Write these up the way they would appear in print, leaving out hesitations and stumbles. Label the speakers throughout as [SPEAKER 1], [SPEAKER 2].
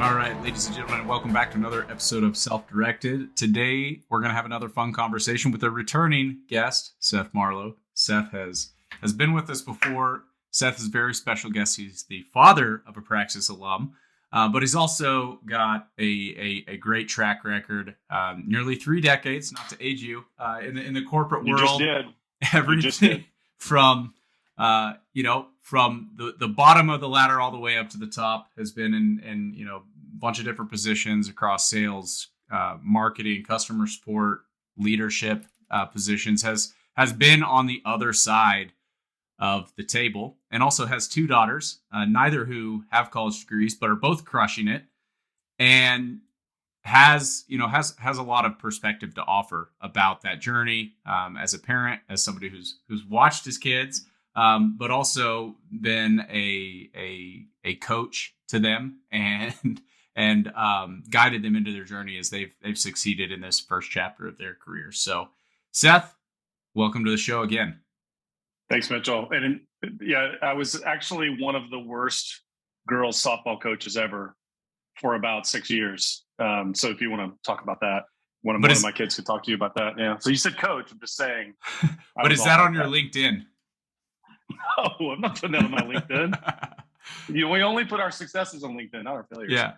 [SPEAKER 1] All right, ladies and gentlemen, welcome back to another episode of Self-Directed. Today, we're going to have another fun conversation with a returning guest, Seth Marlowe. Seth has been with us before. Seth is a very special guest. He's the father of a Praxis alum, but he's also got a great track record, nearly 3 decades, not to age you, in the corporate world.
[SPEAKER 2] You just did.
[SPEAKER 1] Everything from from the bottom of the ladder all the way up to the top, has been in a bunch of different positions across sales, marketing, customer support, leadership positions, has been on the other side of the table, and also has 2 daughters, neither who have college degrees, but are both crushing it, and has a lot of perspective to offer about that journey, as a parent, as somebody who's watched his kids, but also been a coach to them, and guided them into their journey as they've succeeded in this first chapter of their career. So, Seth, welcome to the show again.
[SPEAKER 2] Thanks, Mitchell. And yeah, I was actually one of the worst girls softball coaches ever for about 6 years. So if you want to talk about that, one of my kids could talk to you about that. Yeah. So you said coach. I'm just saying.
[SPEAKER 1] But is that on your LinkedIn?
[SPEAKER 2] No, I'm not putting that on my LinkedIn. We only put our successes on LinkedIn, not our failures.
[SPEAKER 1] Yeah.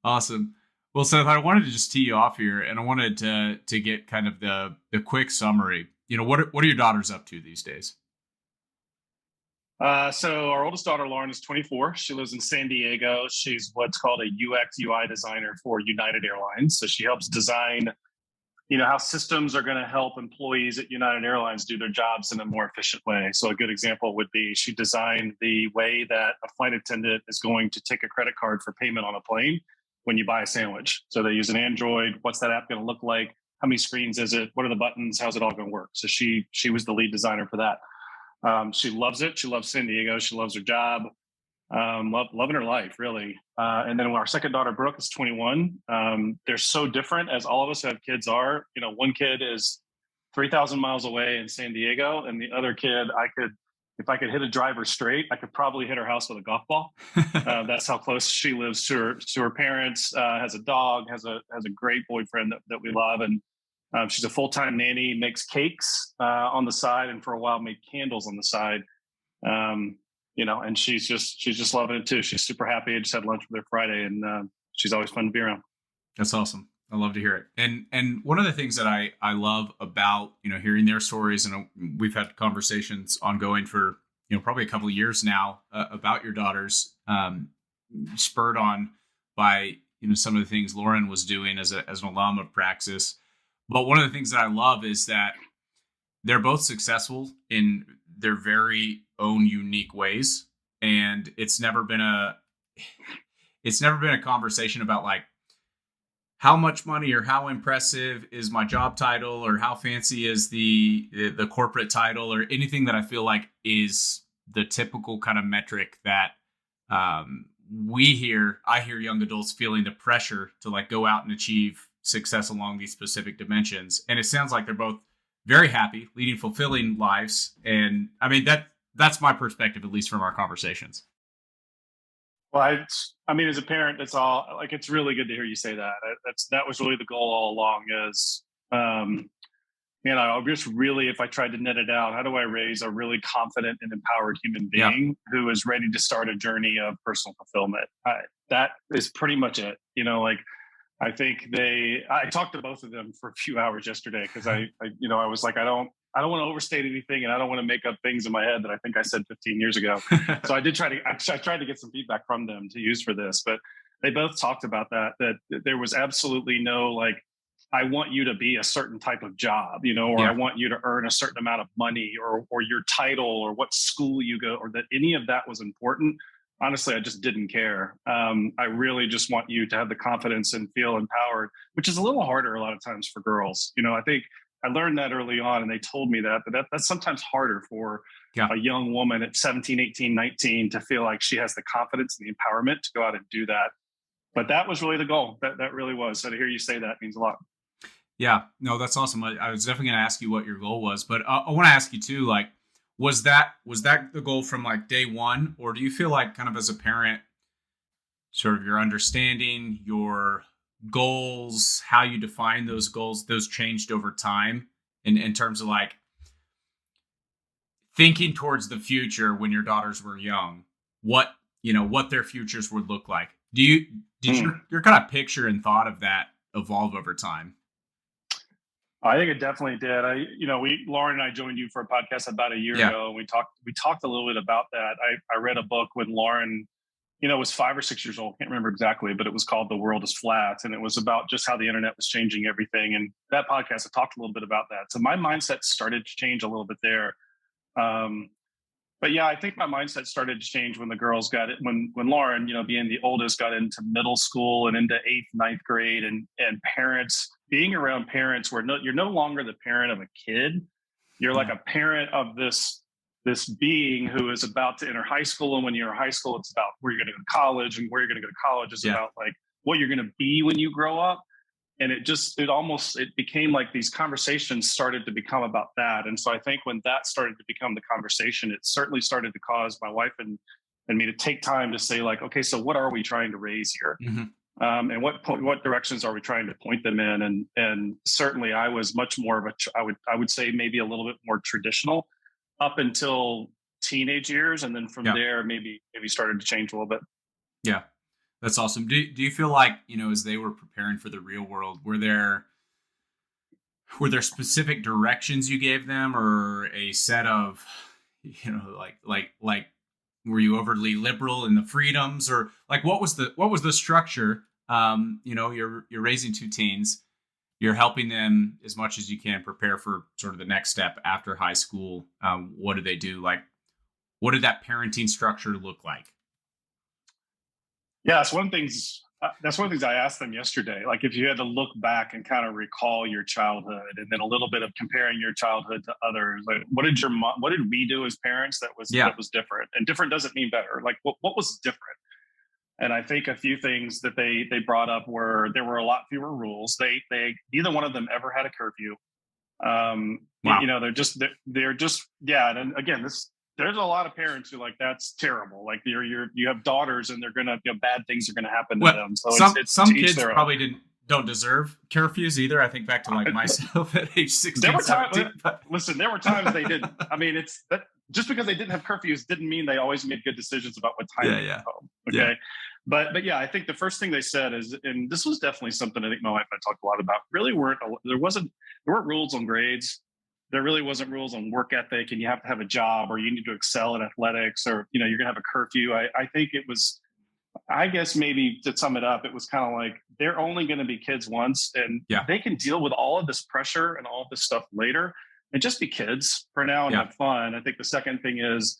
[SPEAKER 1] Awesome. Well, Seth, I wanted to just tee you off here, and I wanted to get kind of the quick summary. What are your daughters up to these days?
[SPEAKER 2] So our oldest daughter, Lauren, is 24. She lives in San Diego. She's what's called a UX UI designer for United Airlines. So she helps design, how systems are going to help employees at United Airlines do their jobs in a more efficient way. So a good example would be she designed the way that a flight attendant is going to take a credit card for payment on a plane when you buy a sandwich. So they use an Android. What's that app going to look like? How many screens is it? What are the buttons? How's it all going to work? So she was the lead designer for that. She loves it. She loves San Diego. She loves her job. Loving her life, really. And then our second daughter, Brooke, is 21. They're so different, as all of us who have kids are. One kid is 3,000 miles away in San Diego, and the other kid, if I could hit a driver straight, I could probably hit her house with a golf ball. That's how close she lives to her parents. Has a dog, has a great boyfriend that we love, and she's a full-time nanny, makes cakes on the side, and for a while made candles on the side. And she's just loving it too. She's super happy. I just had lunch with her Friday, and she's always fun to be around.
[SPEAKER 1] That's awesome. I love to hear it. And one of the things that I love about, hearing their stories, and we've had conversations ongoing for, probably a couple of years now, about your daughters, spurred on by, some of the things Lauren was doing as an alum of Praxis. But one of the things that I love is that they're both successful in their very own unique ways. And it's never been a conversation about like how much money or how impressive is my job title or how fancy is the corporate title or anything that I feel like is the typical kind of metric that I hear young adults feeling the pressure to like go out and achieve success along these specific dimensions. And it sounds like they're both very happy, leading fulfilling lives. And I mean, that's my perspective, at least from our conversations.
[SPEAKER 2] Well, as a parent, it's really good to hear you say that. That was really the goal all along is, just really, if I tried to net it out, how do I raise a really confident and empowered human being who is ready to start a journey of personal fulfillment? That is pretty much it. I think I talked to both of them for a few hours yesterday because I was like, I don't want to overstate anything, and I don't want to make up things in my head that I think I said 15 years ago. So I tried to get some feedback from them to use for this, but they both talked about that there was absolutely no, like, I want you to be a certain type of job, I want you to earn a certain amount of money or your title or what school you go, or that any of that was important. Honestly, I just didn't care. I really just want you to have the confidence and feel empowered, which is a little harder a lot of times for girls. I think I learned that early on, and they told me that's sometimes harder for a young woman at 17, 18, 19 to feel like she has the confidence and the empowerment to go out and do that. But that was really the goal. That really was. So to hear you say that means a lot.
[SPEAKER 1] Yeah, no, that's awesome. I was definitely going to ask you what your goal was, but I want to ask you too, like, was that the goal from like day one, or do you feel like kind of as a parent, sort of your understanding, your goals, how you define those goals, those changed over time in terms of like thinking towards the future when your daughters were young, what, what their futures would look like. Did your kind of picture and thought of that evolve over time?
[SPEAKER 2] I think it definitely did. Lauren and I joined you for a podcast about a year ago, and we talked a little bit about that. I read a book when Lauren, was 5 or 6 years old. Can't remember exactly, but it was called The World is Flat. And it was about just how the internet was changing everything. And that podcast, I talked a little bit about that. So my mindset started to change a little bit there. But yeah, I think my mindset started to change when the girls got it, when Lauren, being the oldest, got into middle school and into 8th, 9th grade, and parents, being around parents where you're no longer the parent of a kid. You're like a parent of this being who is about to enter high school. And when you're in high school, it's about where you're going to go to college, and where you're going to go to college is about like what you're going to be when you grow up. And it became like these conversations started to become about that. And so I think when that started to become the conversation, it certainly started to cause my wife and me to take time to say like, okay, so what are we trying to raise here? And what directions are we trying to point them in? And certainly I was much more of I would say maybe a little bit more traditional up until teenage years. And then from there, maybe started to change a little bit.
[SPEAKER 1] Yeah. That's awesome. Do you feel like, as they were preparing for the real world, were there specific directions you gave them, or a set of, like were you overly liberal in the freedoms, or like what was the structure? You're raising 2 teens, you're helping them as much as you can prepare for sort of the next step after high school. What do they do? Like, what did that parenting structure look like?
[SPEAKER 2] Yeah, that's one of the things I asked them yesterday. Like, if you had to look back and kind of recall your childhood, and then a little bit of comparing your childhood to others, like what did we do as parents that was different? And different doesn't mean better. Like, what was different? And I think a few thets that they brought up were there were a lot fewer rules. They neither one of them ever had a curfew.
[SPEAKER 1] Wow.
[SPEAKER 2] They're just and again, there's a lot of parents who like, that's terrible. Like you have daughters, and they're gonna, bad things are gonna happen to them. So
[SPEAKER 1] some kids probably don't deserve curfews either. I think back to like myself at age 16.
[SPEAKER 2] There were there were times they didn't. I mean, it's that just because they didn't have curfews didn't mean they always made good decisions about what time they got home. Okay. Yeah. But yeah, I think the first thing they said is, and this was definitely something I think my wife and I talked a lot about, there weren't rules on grades. There really wasn't rules on work ethic, and you have to have a job, or you need to excel in athletics, or, you're going to have a curfew. I think it was, I guess maybe to sum it up, it was kind of like, they're only going to be kids once, and they can deal with all of this pressure and all of this stuff later, and just be kids for now and have fun. I think the second thing is,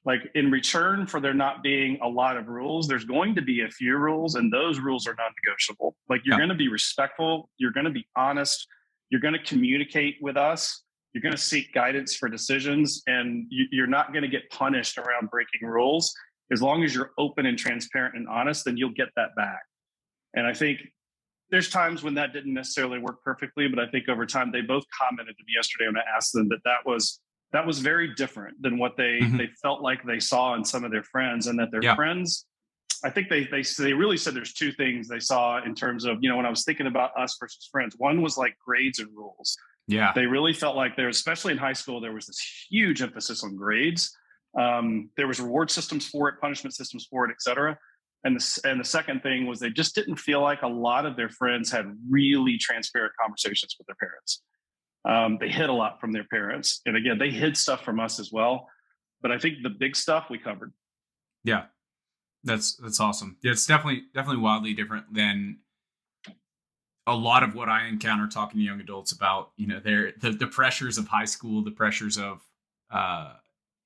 [SPEAKER 2] like, in return for there not being a lot of rules, there's going to be a few rules, and those rules are non-negotiable. Like, you're going to be respectful. You're going to be honest. You're going to communicate with us. You're going to seek guidance for decisions, and you're not going to get punished around breaking rules. As long as you're open and transparent and honest, then you'll get that back. And I think there's times when that didn't necessarily work perfectly, but I think over time, they both commented to me yesterday when I asked them that was very different than what they felt like they saw in some of their friends, and that their friends, I think they really said there's 2 things they saw in terms of, when I was thinking about us versus friends. One was like grades and rules. Yeah, they really felt like especially in high school, there was this huge emphasis on grades. There was reward systems for it, punishment systems for it, et cetera. And the second thing was they just didn't feel like a lot of their friends had really transparent conversations with their parents. They hid a lot from their parents. And again, they hid stuff from us as well. But I think the big stuff we covered.
[SPEAKER 1] Yeah, that's awesome. Yeah, it's definitely wildly different than a lot of what I encounter talking to young adults about, the pressures of high school, the pressures of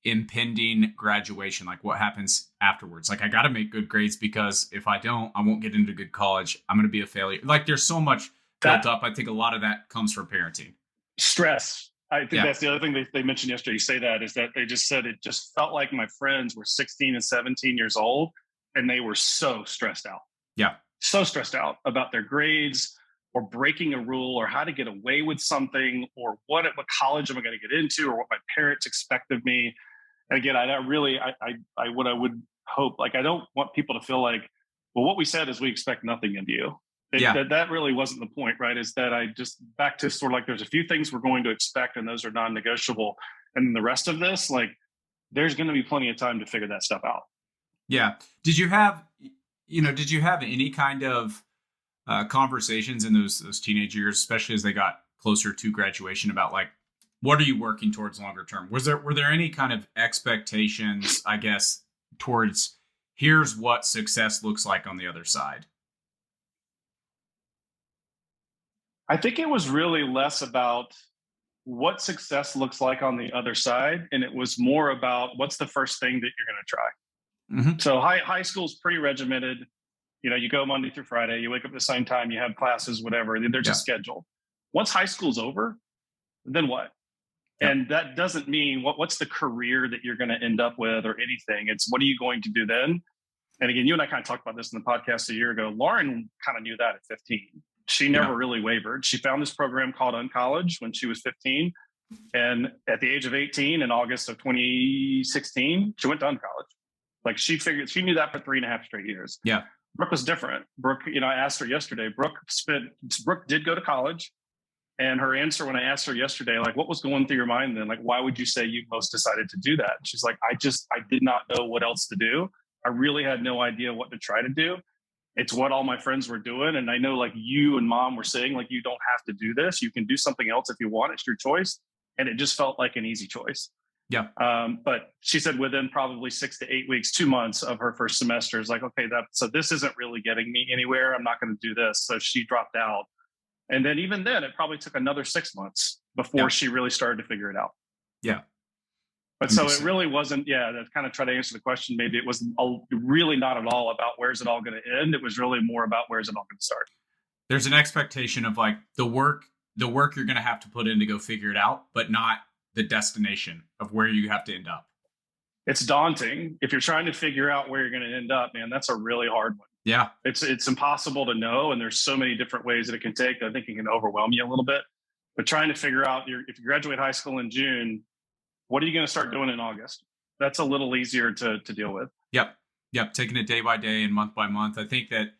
[SPEAKER 1] impending graduation, like what happens afterwards. Like, I got to make good grades, because if I don't, I won't get into good college. I'm going to be a failure. Like, there's so much built up. I think a lot of that comes from parenting.
[SPEAKER 2] Stress. I think that's the other thing they mentioned yesterday. You say that is that they just said it just felt like my friends were 16 and 17 years old, and they were so stressed out. Yeah. So stressed out about their grades, or breaking a rule, or how to get away with something, or what college am I going to get into, or what my parents expect of me. And again, what I would hope, like, I don't want people to feel like well, what we said is we expect nothing of you. That really wasn't the point, right? Is that I just back to sort of like there's a few things we're going to expect and those are non-negotiable. And the rest of this, like there's going to be plenty of time to figure that stuff out.
[SPEAKER 1] Yeah. Did you have any kind of conversations in those teenage years, especially as they got closer to graduation, about like, what are you working towards longer term? Were there any kind of expectations, I guess, towards here's what success looks like on the other side?
[SPEAKER 2] I think it was really less about what success looks like on the other side. And it was more about what's the first thing that you're going to try. Mm-hmm. So high school's pretty regimented. You know, you go Monday through Friday, you wake up at the same time, you have classes, whatever. They're just scheduled. Once high school's over, then what? Yeah. And that doesn't mean what's the career that you're going to end up with or anything. It's what are you going to do then? And again, you and I kind of talked about this in the podcast a year ago. Lauren kind of knew that at 15. She never really wavered. She found this program called Uncollege when she was 15. And at the age of 18, in August of 2016, she went to Uncollege. Like she knew that for 3.5 straight years.
[SPEAKER 1] Yeah.
[SPEAKER 2] Brooke was different. Brooke, I asked her yesterday, Brooke did go to college. And her answer when I asked her yesterday, like, what was going through your mind then? Like, why would you say you most decided to do that? And she's like, I did not know what else to do. I really had no idea what to try to do. It's what all my friends were doing. And I know like you and mom were saying, like, you don't have to do this. You can do something else if you want. It's your choice. And it just felt like an easy choice.
[SPEAKER 1] Yeah.
[SPEAKER 2] But she said within probably 6 to 8 weeks, 2 months of her first semester is like, okay, so this isn't really getting me anywhere. I'm not going to do this. So she dropped out. And then even then, it probably took another 6 months before she really started to figure it out.
[SPEAKER 1] Yeah.
[SPEAKER 2] But so it really wasn't, to kind of try to answer the question, maybe it was really not at all about where's it all going to end. It was really more about where's it all going to start.
[SPEAKER 1] There's an expectation of like the work you're going to have to put in to go figure it out, but not the destination of where you have to end up.
[SPEAKER 2] It's daunting. If you're trying to figure out where you're going to end up, man, that's a really hard one.
[SPEAKER 1] Yeah.
[SPEAKER 2] It's impossible to know. And there's so many different ways that it can take. I think it can overwhelm you a little bit, but trying to figure out if you graduate high school in June, what are you going to start doing in August? That's a little easier to deal with.
[SPEAKER 1] Yep. Taking it day by day and month by month. I think that,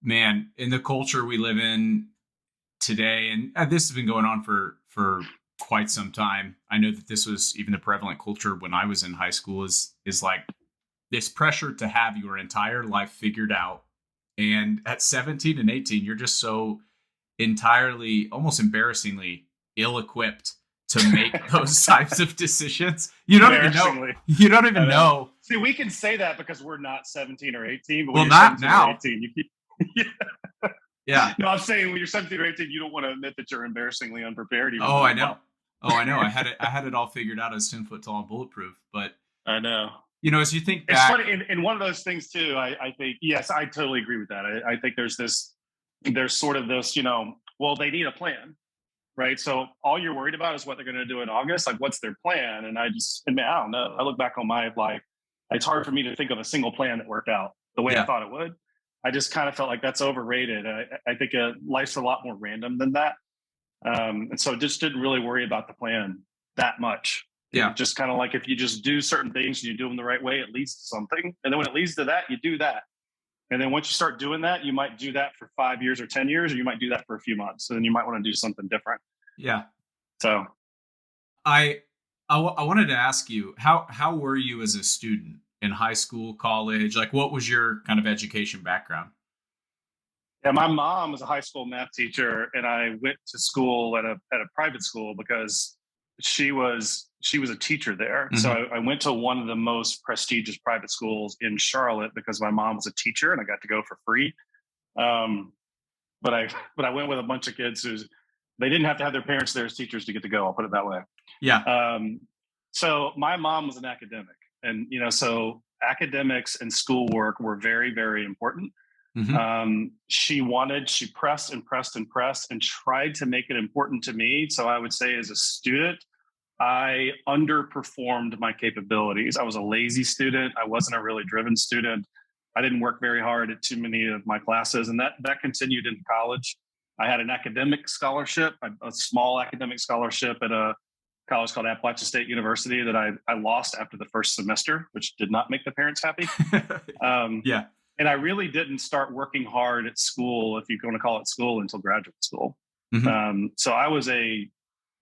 [SPEAKER 1] man, in the culture we live in today, and this has been going on for quite some time. I know that this was even the prevalent culture when I was in high school is like this pressure to have your entire life figured out. And at 17 and 18, you're just so entirely, almost embarrassingly ill-equipped to make those types of decisions. You don't even know.
[SPEAKER 2] See, we can say that because we're not 17 or 18. But
[SPEAKER 1] well, not now.
[SPEAKER 2] 18,
[SPEAKER 1] yeah.
[SPEAKER 2] No, I'm saying when you're 17 or 18, you don't want to admit that you're embarrassingly unprepared.
[SPEAKER 1] I know. I know. I had it all figured out as 10 foot tall and bulletproof, but
[SPEAKER 2] I know.
[SPEAKER 1] As you think back,
[SPEAKER 2] it's funny. And one of those things too, I think, yes, I totally agree with that. I think there's sort of this, well, they need a plan, right? So all you're worried about is what they're going to do in August. Like, what's their plan? And I don't know. I look back on my life. It's hard for me to think of a single plan that worked out the way I thought it would. I just kind of felt like that's overrated. I think life's a lot more random than that. And so just didn't really worry about the plan that much.
[SPEAKER 1] Yeah.
[SPEAKER 2] Just kind of like if you just do certain things and you do them the right way, it leads to something. And then when it leads to that, you do that. And then once you start doing that, you might do that for 5 years or 10 years, or you might do that for a few months. And then you might want to do something different.
[SPEAKER 1] Yeah.
[SPEAKER 2] So
[SPEAKER 1] I wanted to ask you, how were you as a student in high school, college? Like, what was your kind of education background?
[SPEAKER 2] Yeah, my mom was a high school math teacher, and I went to school at a private school because she was a teacher there. Mm-hmm. So I went to one of the most prestigious private schools in Charlotte because my mom was a teacher and I got to go for free. But I went with a bunch of kids they didn't have to have their parents there as teachers to get to go. I'll put it that way.
[SPEAKER 1] Yeah.
[SPEAKER 2] So my mom was an academic, and so academics and schoolwork were very, very important. Mm-hmm. She pressed and pressed and pressed and tried to make it important to me. So I would say as a student, I underperformed my capabilities. I was a lazy student. I wasn't a really driven student. I didn't work very hard at too many of my classes. And that continued into college. I had an academic scholarship, a small academic scholarship at a college called Appalachian State University that I lost after the first semester, which did not make the parents happy.
[SPEAKER 1] Yeah.
[SPEAKER 2] And I really didn't start working hard at school, if you're going to call it school, until graduate school.
[SPEAKER 1] Mm-hmm.
[SPEAKER 2] So I was a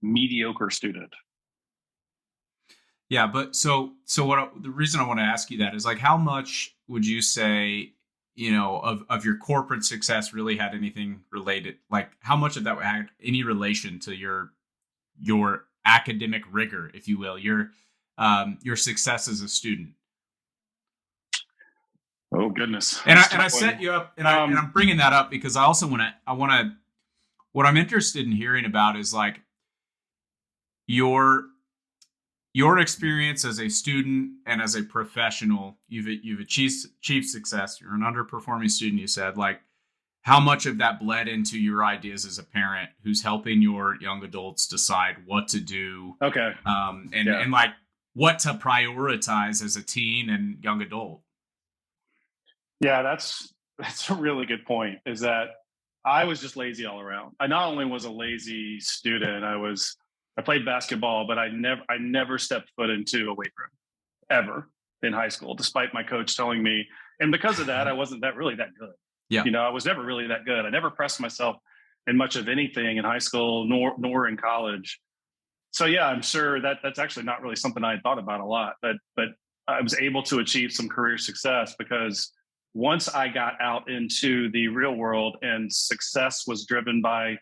[SPEAKER 2] mediocre student.
[SPEAKER 1] Yeah, but so the reason I want to ask you that is, like, how much would you say, of your corporate success really had anything related? Like, how much of that had any relation to your academic rigor, if you will, your success as a student?
[SPEAKER 2] Oh goodness.
[SPEAKER 1] And I set you up, and I'm bringing that up because I also want to what I'm interested in hearing about is, like, your experience as a student and as a professional. You've achieved success. You're an underperforming student, you said. Like, how much of that bled into your ideas as a parent who's helping your young adults decide what to do?
[SPEAKER 2] Okay.
[SPEAKER 1] And like what to prioritize as a teen and young adult.
[SPEAKER 2] Yeah, that's a really good point. Is that I was just lazy all around. I not only was a lazy student, I played basketball, but I never stepped foot into a weight room ever in high school, despite my coach telling me. And because of that, I wasn't really that good.
[SPEAKER 1] Yeah.
[SPEAKER 2] I was never really that good. I never pressed myself in much of anything in high school, nor in college. So yeah, I'm sure that's actually not really something I had thought about a lot, but I was able to achieve some career success because once I got out into the real world, and success was driven by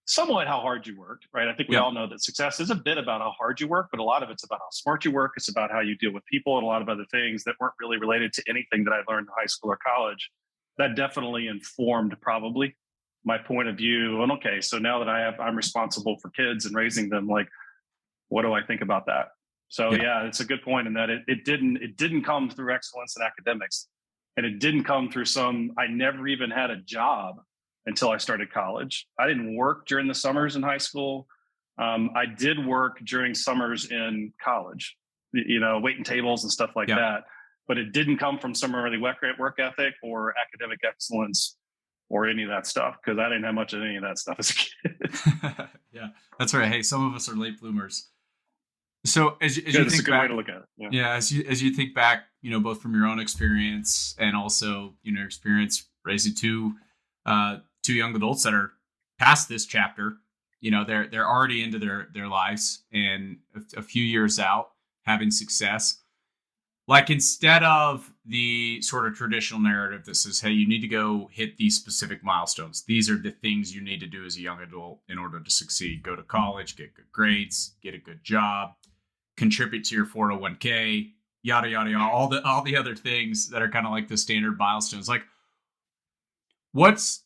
[SPEAKER 2] somewhat how hard you worked, right? I think we all know that success is a bit about how hard you work, but a lot of it's about how smart you work. It's about how you deal with people and a lot of other things that weren't really related to anything that I learned in high school or college. That definitely informed probably my point of view. And okay, so now that I'm responsible for kids and raising them, like, what do I think about that? So yeah, it's a good point in that it didn't come through excellence in academics, and it didn't come through I never even had a job until I started college. I didn't work during the summers in high school. I did work during summers in college, waiting tables and stuff like that. But it didn't come from some really work ethic or academic excellence or any of that stuff, because I didn't have much of any of that stuff as a kid.
[SPEAKER 1] Yeah, that's right. Hey, some of us are late bloomers. So as you
[SPEAKER 2] that's
[SPEAKER 1] think
[SPEAKER 2] a good
[SPEAKER 1] back,
[SPEAKER 2] way to look at it.
[SPEAKER 1] Yeah, as you think back, both from your own experience and also your experience raising two young adults that are past this chapter. They're already into their lives and a few years out having success. Like, instead of the sort of traditional narrative that says, hey, you need to go hit these specific milestones. These are the things you need to do as a young adult in order to succeed. Go to college, get good grades, get a good job, contribute to your 401k, yada, yada, yada, all the other things that are kind of like the standard milestones. Like, what's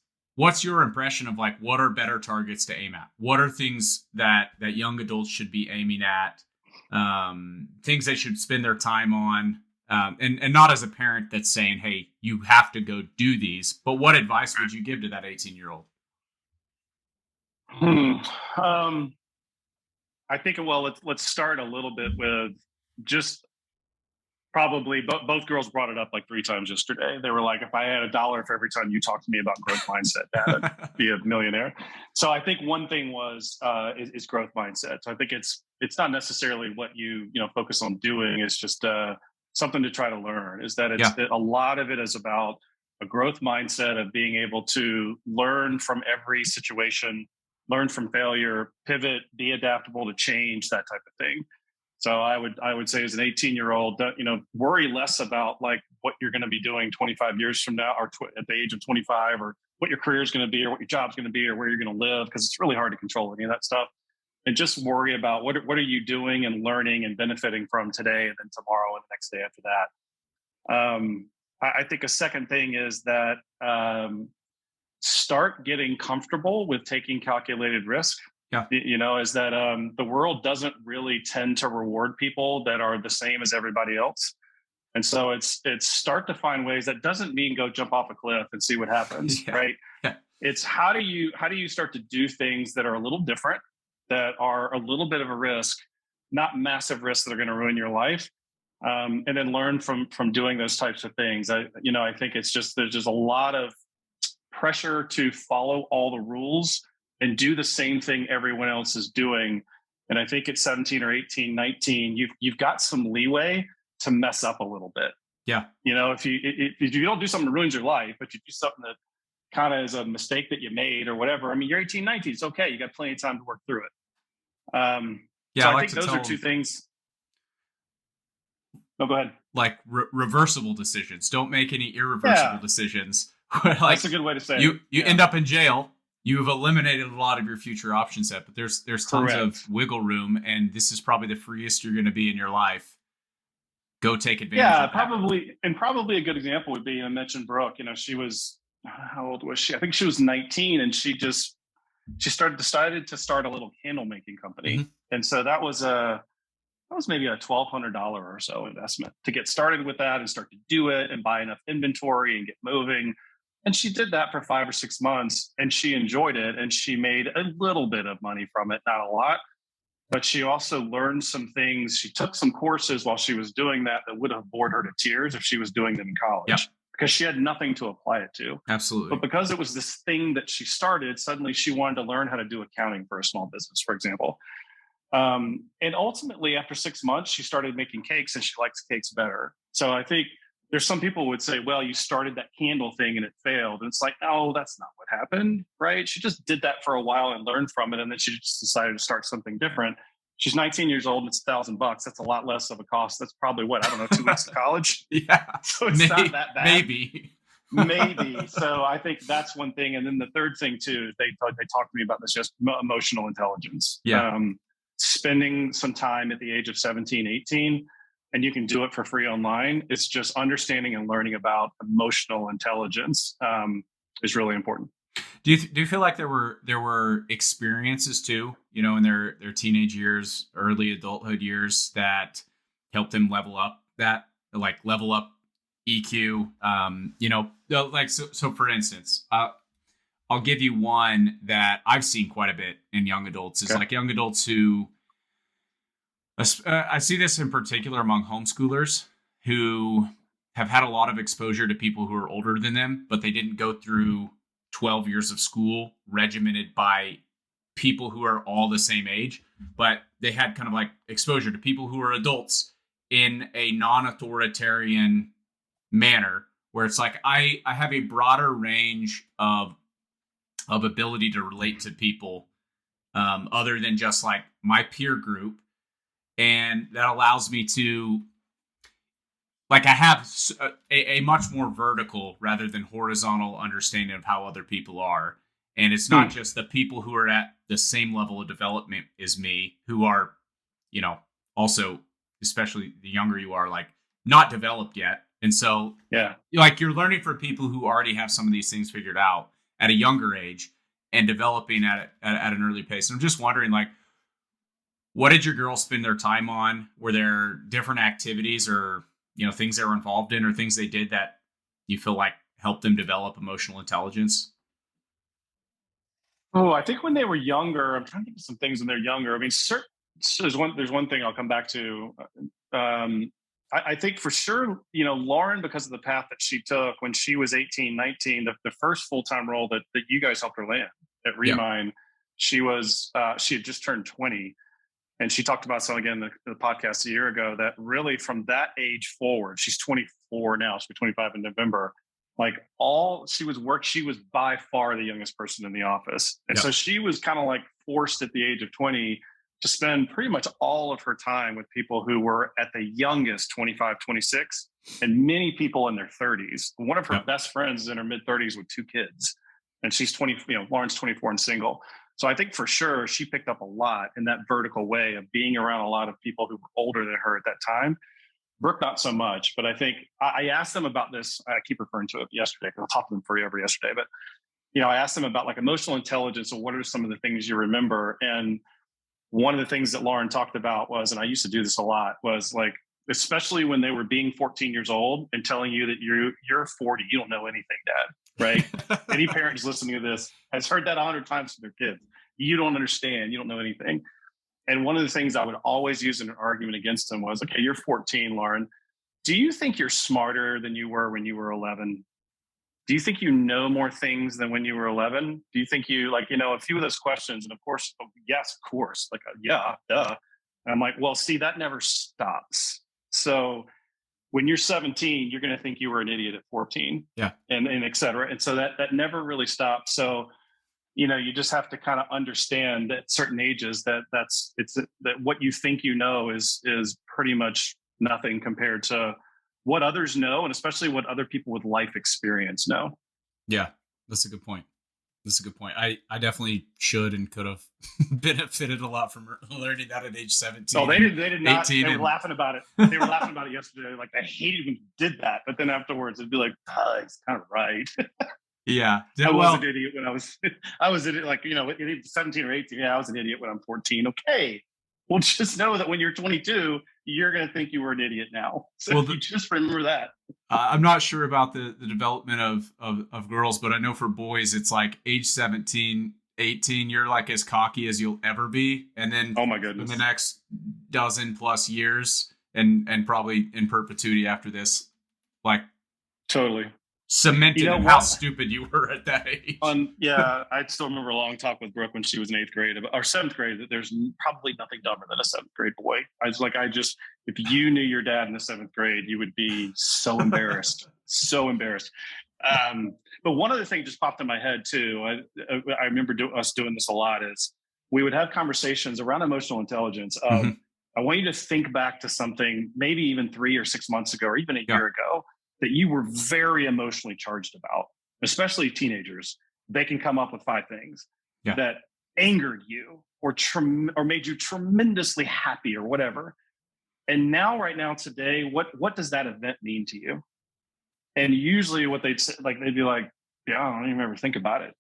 [SPEAKER 1] your impression of, like, what are better targets to aim at? What are things that young adults should be aiming at? Things they should spend their time on, and not as a parent that's saying, hey, you have to go do these, but what advice would you give to that 18-year-old?
[SPEAKER 2] I think, well, let's start a little bit with just probably both girls brought it up like 3 times yesterday. They were like, if I had $1 for every time you talk to me about growth mindset, I'd be a millionaire. So I think one thing is growth mindset. So I think it's not necessarily what you focus on doing. It's just something to try to learn. Is that a lot of it is about a growth mindset of being able to learn from every situation, learn from failure, pivot, be adaptable to change, that type of thing. So I would say, as an 18-year-old, worry less about like what you're going to be doing 25 years from now, or at the age of 25, or what your career is going to be, or what your job's going to be, or where you're going to live, because it's really hard to control any of that stuff. And just worry about what are you doing and learning and benefiting from today, and then tomorrow and the next day after that. I think a second thing is that start getting comfortable with taking calculated risk.
[SPEAKER 1] Yeah.
[SPEAKER 2] Is that the world doesn't really tend to reward people that are the same as everybody else. And so it's start to find ways. That doesn't mean go jump off a cliff and see what happens, right?
[SPEAKER 1] Yeah.
[SPEAKER 2] It's how do you start to do things that are a little different, that are a little bit of a risk, not massive risks that are going to ruin your life, and then learn from doing those types of things. I think there's just a lot of pressure to follow all the rules and do the same thing everyone else is doing. And I think at 17 or 18, 19, you've got some leeway to mess up a little bit.
[SPEAKER 1] Yeah.
[SPEAKER 2] If you don't do something that ruins your life, but you do something that kind of is a mistake that you made or whatever. I mean, you're 18, 19. It's okay. You got plenty of time to work through it.
[SPEAKER 1] Yeah.
[SPEAKER 2] So
[SPEAKER 1] I
[SPEAKER 2] I
[SPEAKER 1] like
[SPEAKER 2] think
[SPEAKER 1] to
[SPEAKER 2] those
[SPEAKER 1] tell
[SPEAKER 2] are two
[SPEAKER 1] them,
[SPEAKER 2] things. No, go ahead.
[SPEAKER 1] like reversible decisions. Don't make any irreversible
[SPEAKER 2] Yeah,
[SPEAKER 1] decisions.
[SPEAKER 2] that's
[SPEAKER 1] Like
[SPEAKER 2] a good way to say it.
[SPEAKER 1] you
[SPEAKER 2] Yeah,
[SPEAKER 1] end up in jail. You've eliminated a lot of your future option set, but there's tons of
[SPEAKER 2] correct.
[SPEAKER 1] wiggle room, and this is probably the freest you're going to be in your life. Go take advantage
[SPEAKER 2] Yeah,
[SPEAKER 1] of that.
[SPEAKER 2] probably a good example would be, I mentioned Brooke. She was, how old was she? I think she was 19, and decided to start a little candle making company.
[SPEAKER 1] Mm-hmm.
[SPEAKER 2] And so that was maybe a $1,200 or so investment to get started with that and start to do it and buy enough inventory and get moving. And she did that for 5 or 6 months, and she enjoyed it, and she made a little bit of money from it, not a lot. But she also learned some things. She took some courses while she was doing that would have bored her to tears if she was doing them in
[SPEAKER 1] Yep.
[SPEAKER 2] college, because she had nothing to apply it to.
[SPEAKER 1] Absolutely.
[SPEAKER 2] But because it was this thing that she started, suddenly she wanted to learn how to do accounting for a small business, for example. And ultimately, after 6 months, she started making cakes, and she likes cakes better. So I think there's some people would say, well, you started that candle thing and it failed. And it's like, no, that's not what happened, right? She just did that for a while and learned from it. And then she just decided to start something different. She's 19 years old. And it's $1,000. That's a lot less of a cost. That's probably what, I don't know, 2 weeks of college.
[SPEAKER 1] Yeah.
[SPEAKER 2] So it's not that bad.
[SPEAKER 1] Maybe.
[SPEAKER 2] Maybe. So I think that's one thing. And then the third thing too, they talked to me about this, just emotional intelligence.
[SPEAKER 1] Yeah.
[SPEAKER 2] Spending some time at the age of 17, 18, and you can do it for free online. It's just understanding and learning about emotional intelligence is really important.
[SPEAKER 1] Do you feel like there were experiences too, in their teenage years, early adulthood years, that helped them level up EQ? Like so for instance, I'll give you one that I've seen quite a bit in young adults. Is like young adults who, I see this in particular among homeschoolers who have had a lot of exposure to people who are older than them, but they didn't go through 12 years of school regimented by people who are all the same age, but they had kind of like exposure to people who are adults in a non-authoritarian manner, where it's like, I have a broader range of ability to relate to people other than just like my peer group. And that allows me to, like, I have a much more vertical rather than horizontal understanding of how other people are. And it's not just the people who are at the same level of development as me who are, also, especially the younger you are, like, not developed yet. And so,
[SPEAKER 2] yeah,
[SPEAKER 1] like, you're learning from people who already have some of these things figured out at a younger age and developing at an early pace. And I'm just wondering, like, what did your girls spend their time on? Were there different activities or, things they were involved in or things they did that you feel like helped them develop emotional intelligence?
[SPEAKER 2] Oh, I think when they were younger, I'm trying to think of some things when they're younger. I mean, so there's one thing I'll come back to. I think for sure, Lauren, because of the path that she took when she was 18, 19, the first full-time role that you guys helped her land at Remind, she had just turned 20. And she talked about something again in the podcast a year ago, that really from that age forward, she's 24 now, she'll be 25 in November. Like, she was by far the youngest person in the office. And so she was kind of like forced at the age of 20 to spend pretty much all of her time with people who were at the youngest 25, 26, and many people in their 30s. One of her best friends is in her mid 30s with 2 kids. And she's 20, Lauren's 24 and single. So I think for sure she picked up a lot in that vertical way of being around a lot of people who were older than her at that time. Brooke, not so much, but I think I asked them about this. I keep referring to it yesterday because I talked to them forever yesterday. But, I asked them about like emotional intelligence and what are some of the things you remember. And one of the things that Lauren talked about was, and I used to do this a lot, was like, especially when they were being 14 years old and telling you that you're 40, you don't know anything, Dad, right? Any parent who's listening to this has heard that 100 times from their kids. You don't understand. You don't know anything. And one of the things I would always use in an argument against them was, okay, you're 14, Lauren. Do you think you're smarter than you were when you were 11? Do you think you know more things than when you were 11? Do you think you, a few of those questions? And of course, yes, of course. Yeah, duh. And I'm like, well, see, that never stops. So when you're 17, you're going to think you were an idiot at 14.
[SPEAKER 1] Yeah.
[SPEAKER 2] And et cetera. And so that never really stops. So, you just have to kind of understand at certain ages that what you think is pretty much nothing compared to what others know, and especially what other people with life experience know.
[SPEAKER 1] Yeah, that's a good point. I definitely should and could have benefited a lot from learning that at age 17.
[SPEAKER 2] Oh, they did not. They were
[SPEAKER 1] and...
[SPEAKER 2] laughing about it. They were laughing about it yesterday. Like, I hated when you did that. But then afterwards, it'd be like, he's kind of right.
[SPEAKER 1] Yeah.
[SPEAKER 2] I was an idiot when I was an idiot, like, 17 or 18. Yeah, I was an idiot when I'm 14. Okay. Well, just know that when you're 22, you're going to think you were an idiot now. So you just remember that.
[SPEAKER 1] I'm not sure about the development of girls, but I know for boys, it's like age 17, 18, you're like as cocky as you'll ever be. And then
[SPEAKER 2] oh my goodness,
[SPEAKER 1] in the next dozen plus years and probably in perpetuity after this, like
[SPEAKER 2] totally
[SPEAKER 1] cemented in how stupid you were at that age.
[SPEAKER 2] Yeah, I still remember a long talk with Brooke when she was in 8th grade or 7th grade, that there's probably nothing dumber than a 7th grade boy. I was like, if you knew your dad in the 7th grade, you would be so embarrassed, so embarrassed. But one other thing just popped in my head too. I remember us doing this a lot, is we would have conversations around emotional intelligence of, I want you to think back to something maybe even 3 or 6 months ago, or even a year ago, that you were very emotionally charged about, especially teenagers. They can come up with 5 things that angered you or made you tremendously happy or whatever. And right now, today, what does that event mean to you? And usually what they'd say, they'd be like, yeah, I don't even ever think about it.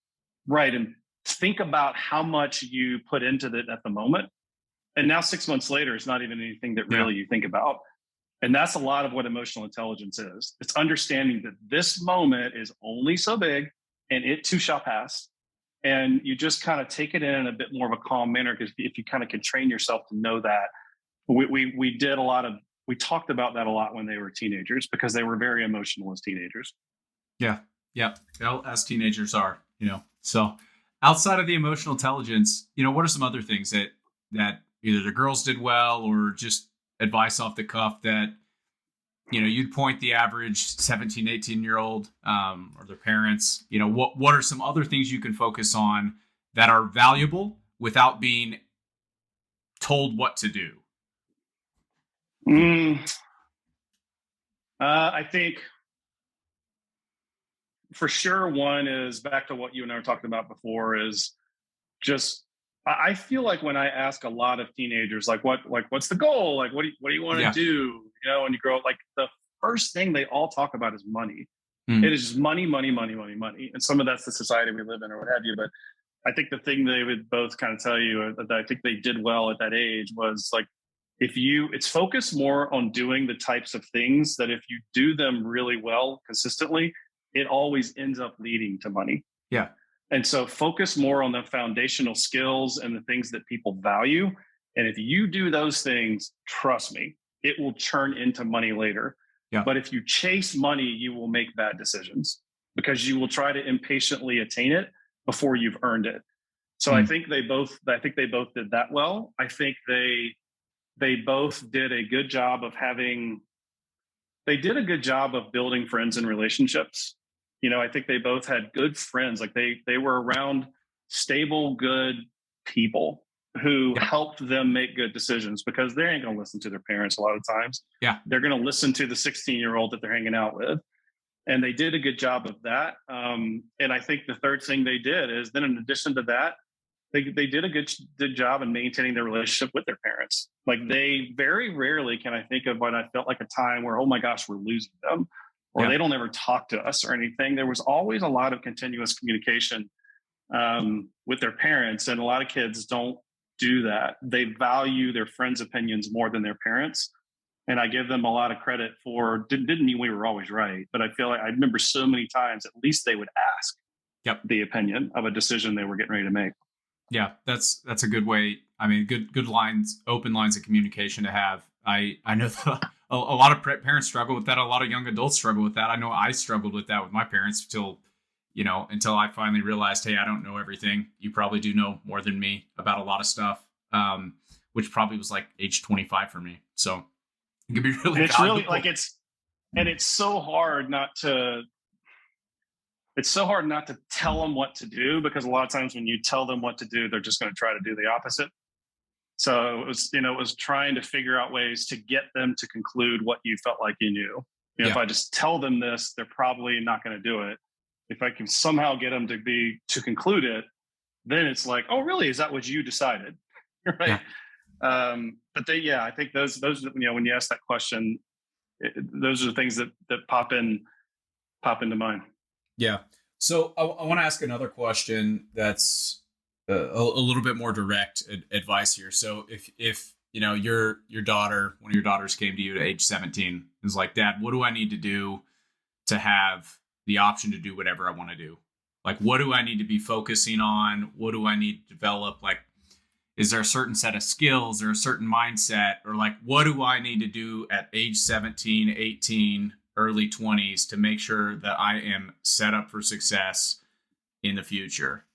[SPEAKER 2] Right. And think about how much you put into it at the moment. And now 6 months later, it's not even anything that really you think about. And that's a lot of what emotional intelligence is. It's understanding that this moment is only so big and it too shall pass. And you just kind of take it in a bit more of a calm manner, because if you kind of can train yourself to know that. We talked about that a lot when they were teenagers, because they were very emotional as teenagers.
[SPEAKER 1] Yeah. Yeah. Well, as teenagers are, so outside of the emotional intelligence, what are some other things that either the girls did well, or just advice off the cuff that, you'd point the average 17, 18-year-old or their parents, what are some other things you can focus on that are valuable without being told what to do?
[SPEAKER 2] I think for sure one is back to what you and I were talking about before, is just, I feel like when I ask a lot of teenagers, what's the goal? Like, what do you want to do? When you grow up, the first thing they all talk about is money. It is just money, money, money, money, money. And some of that's the society we live in or what have you. But I think the thing they would both kind of tell you that I think they did well at that age was it's focused more on doing the types of things that if you do them really well consistently, it always ends up leading to money.
[SPEAKER 1] Yeah.
[SPEAKER 2] And so focus more on the foundational skills and the things that people value. And if you do those things, trust me, it will churn into money later.
[SPEAKER 1] Yeah.
[SPEAKER 2] But if you chase money, you will make bad decisions, because you will try to impatiently attain it before you've earned it. So I think they both did that well. I think they both did a good job of building friends and relationships. I think they both had good friends. They were around stable, good people who helped them make good decisions, because they ain't going to listen to their parents a lot of times.
[SPEAKER 1] Yeah.
[SPEAKER 2] They're going to listen to the 16-year-old that they're hanging out with. And they did a good job of that. And I think the third thing they did is, then in addition to that, they did a good job in maintaining their relationship with their parents. They very rarely can I think of when I felt like a time where, oh my gosh, we're losing them, or they don't ever talk to us or anything. There was always a lot of continuous communication with their parents. And a lot of kids don't do that. They value their friends' opinions more than their parents. And I give them a lot of credit for, didn't mean we were always right, but I feel like I remember so many times, at least they would ask the opinion of a decision they were getting ready to make.
[SPEAKER 1] Yeah, that's a good way. I mean, good lines, open lines of communication to have. I know a lot of parents struggle with that. A lot of young adults struggle with that. I know I struggled with that with my parents until I finally realized, hey, I don't know everything. You probably do know more than me about a lot of stuff, which probably was age 25 for me. So it could be really
[SPEAKER 2] it's
[SPEAKER 1] valuable.
[SPEAKER 2] really And it's so hard not to tell them what to do, because a lot of times when you tell them what to do, they're just going to try to do the opposite. So it was trying to figure out ways to get them to conclude what you felt like you knew. If I just tell them this, they're probably not going to do it. If I can somehow get them to conclude it, then it's like, oh, really? Is that what you decided? Right. Yeah. I think those, when you ask that question, those are the things that pop into mind.
[SPEAKER 1] Yeah. So I want to ask another question that's a little bit more direct advice here. So if your daughter, one of your daughters came to you at age 17 and was like, Dad, what do I need to do to have the option to do whatever I want to do? Like, what do I need to be focusing on? What do I need to develop? Like, is there a certain set of skills or a certain mindset, or like, what do I need to do at age 17, 18, early 20s to make sure that I am set up for success in the future?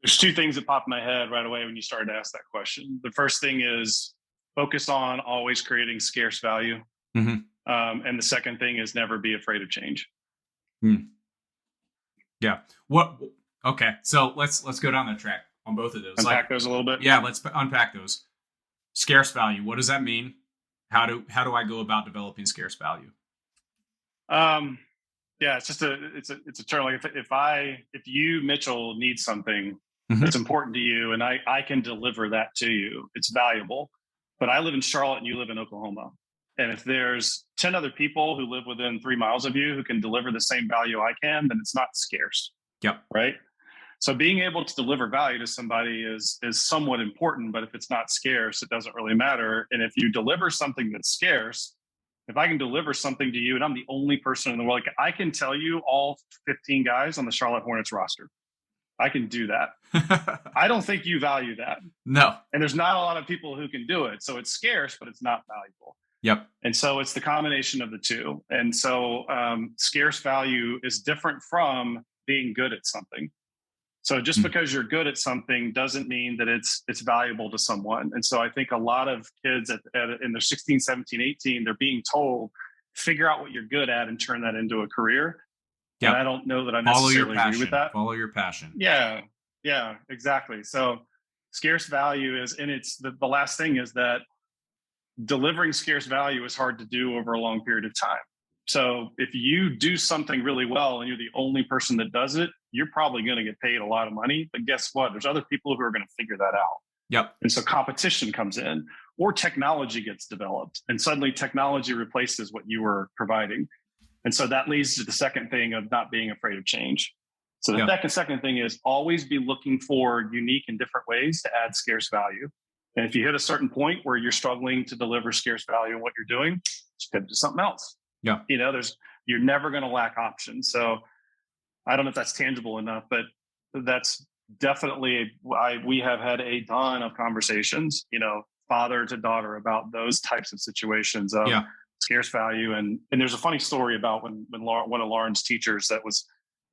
[SPEAKER 2] There's two things that pop in my head right away when you started to ask that question. The first thing is focus on always creating scarce value. Mm-hmm. And the second thing is never be afraid of change.
[SPEAKER 1] Yeah. Okay. So let's go down that track on both of those.
[SPEAKER 2] Unpack those a little bit.
[SPEAKER 1] Yeah. Let's unpack those. Scarce value. What does that mean? How do I go about developing scarce value?
[SPEAKER 2] Yeah, it's just it's a term. Like if you, Mitchell, need something that's important to you, and I can deliver that to you, it's valuable. But I live in Charlotte and you live in Oklahoma. And if there's 10 other people who live within 3 miles of you who can deliver the same value I can, then it's not scarce.
[SPEAKER 1] Yep.
[SPEAKER 2] Right. So being able to deliver value to somebody is somewhat important, but if it's not scarce, it doesn't really matter. And if you deliver something that's scarce, if I can deliver something to you and I'm the only person in the world, like I can tell you all 15 guys on the Charlotte Hornets roster. I can do that. I don't think you value that.
[SPEAKER 1] No.
[SPEAKER 2] And there's not a lot of people who can do it. So it's scarce, but it's not valuable.
[SPEAKER 1] Yep.
[SPEAKER 2] And so it's the combination of the two. And so scarce value is different from being good at something. So just because you're good at something doesn't mean that it's valuable to someone. And so I think a lot of kids in their 16, 17, 18, they're being told, figure out what you're good at and turn that into a career. Yep. And I don't know that I necessarily agree with that.
[SPEAKER 1] Follow your passion.
[SPEAKER 2] Yeah, exactly. So scarce value is, and it's the last thing is that delivering scarce value is hard to do over a long period of time. So if you do something really well and you're the only person that does it, you're probably going to get paid a lot of money. But guess what? There's other people who are going to figure that out.
[SPEAKER 1] Yep.
[SPEAKER 2] And so competition comes in, or technology gets developed, and suddenly technology replaces what you were providing. And so that leads to the second thing of not being afraid of change. So the second thing is always be looking for unique and different ways to add scarce value. And if you hit a certain point where you're struggling to deliver scarce value in what you're doing, just pivot to something else.
[SPEAKER 1] Yeah.
[SPEAKER 2] You're never going to lack options. So I don't know if that's tangible enough, but that's definitely we have had a ton of conversations, father to daughter, about those types of situations of scarce value. And there's a funny story about when one of Lauren's teachers that was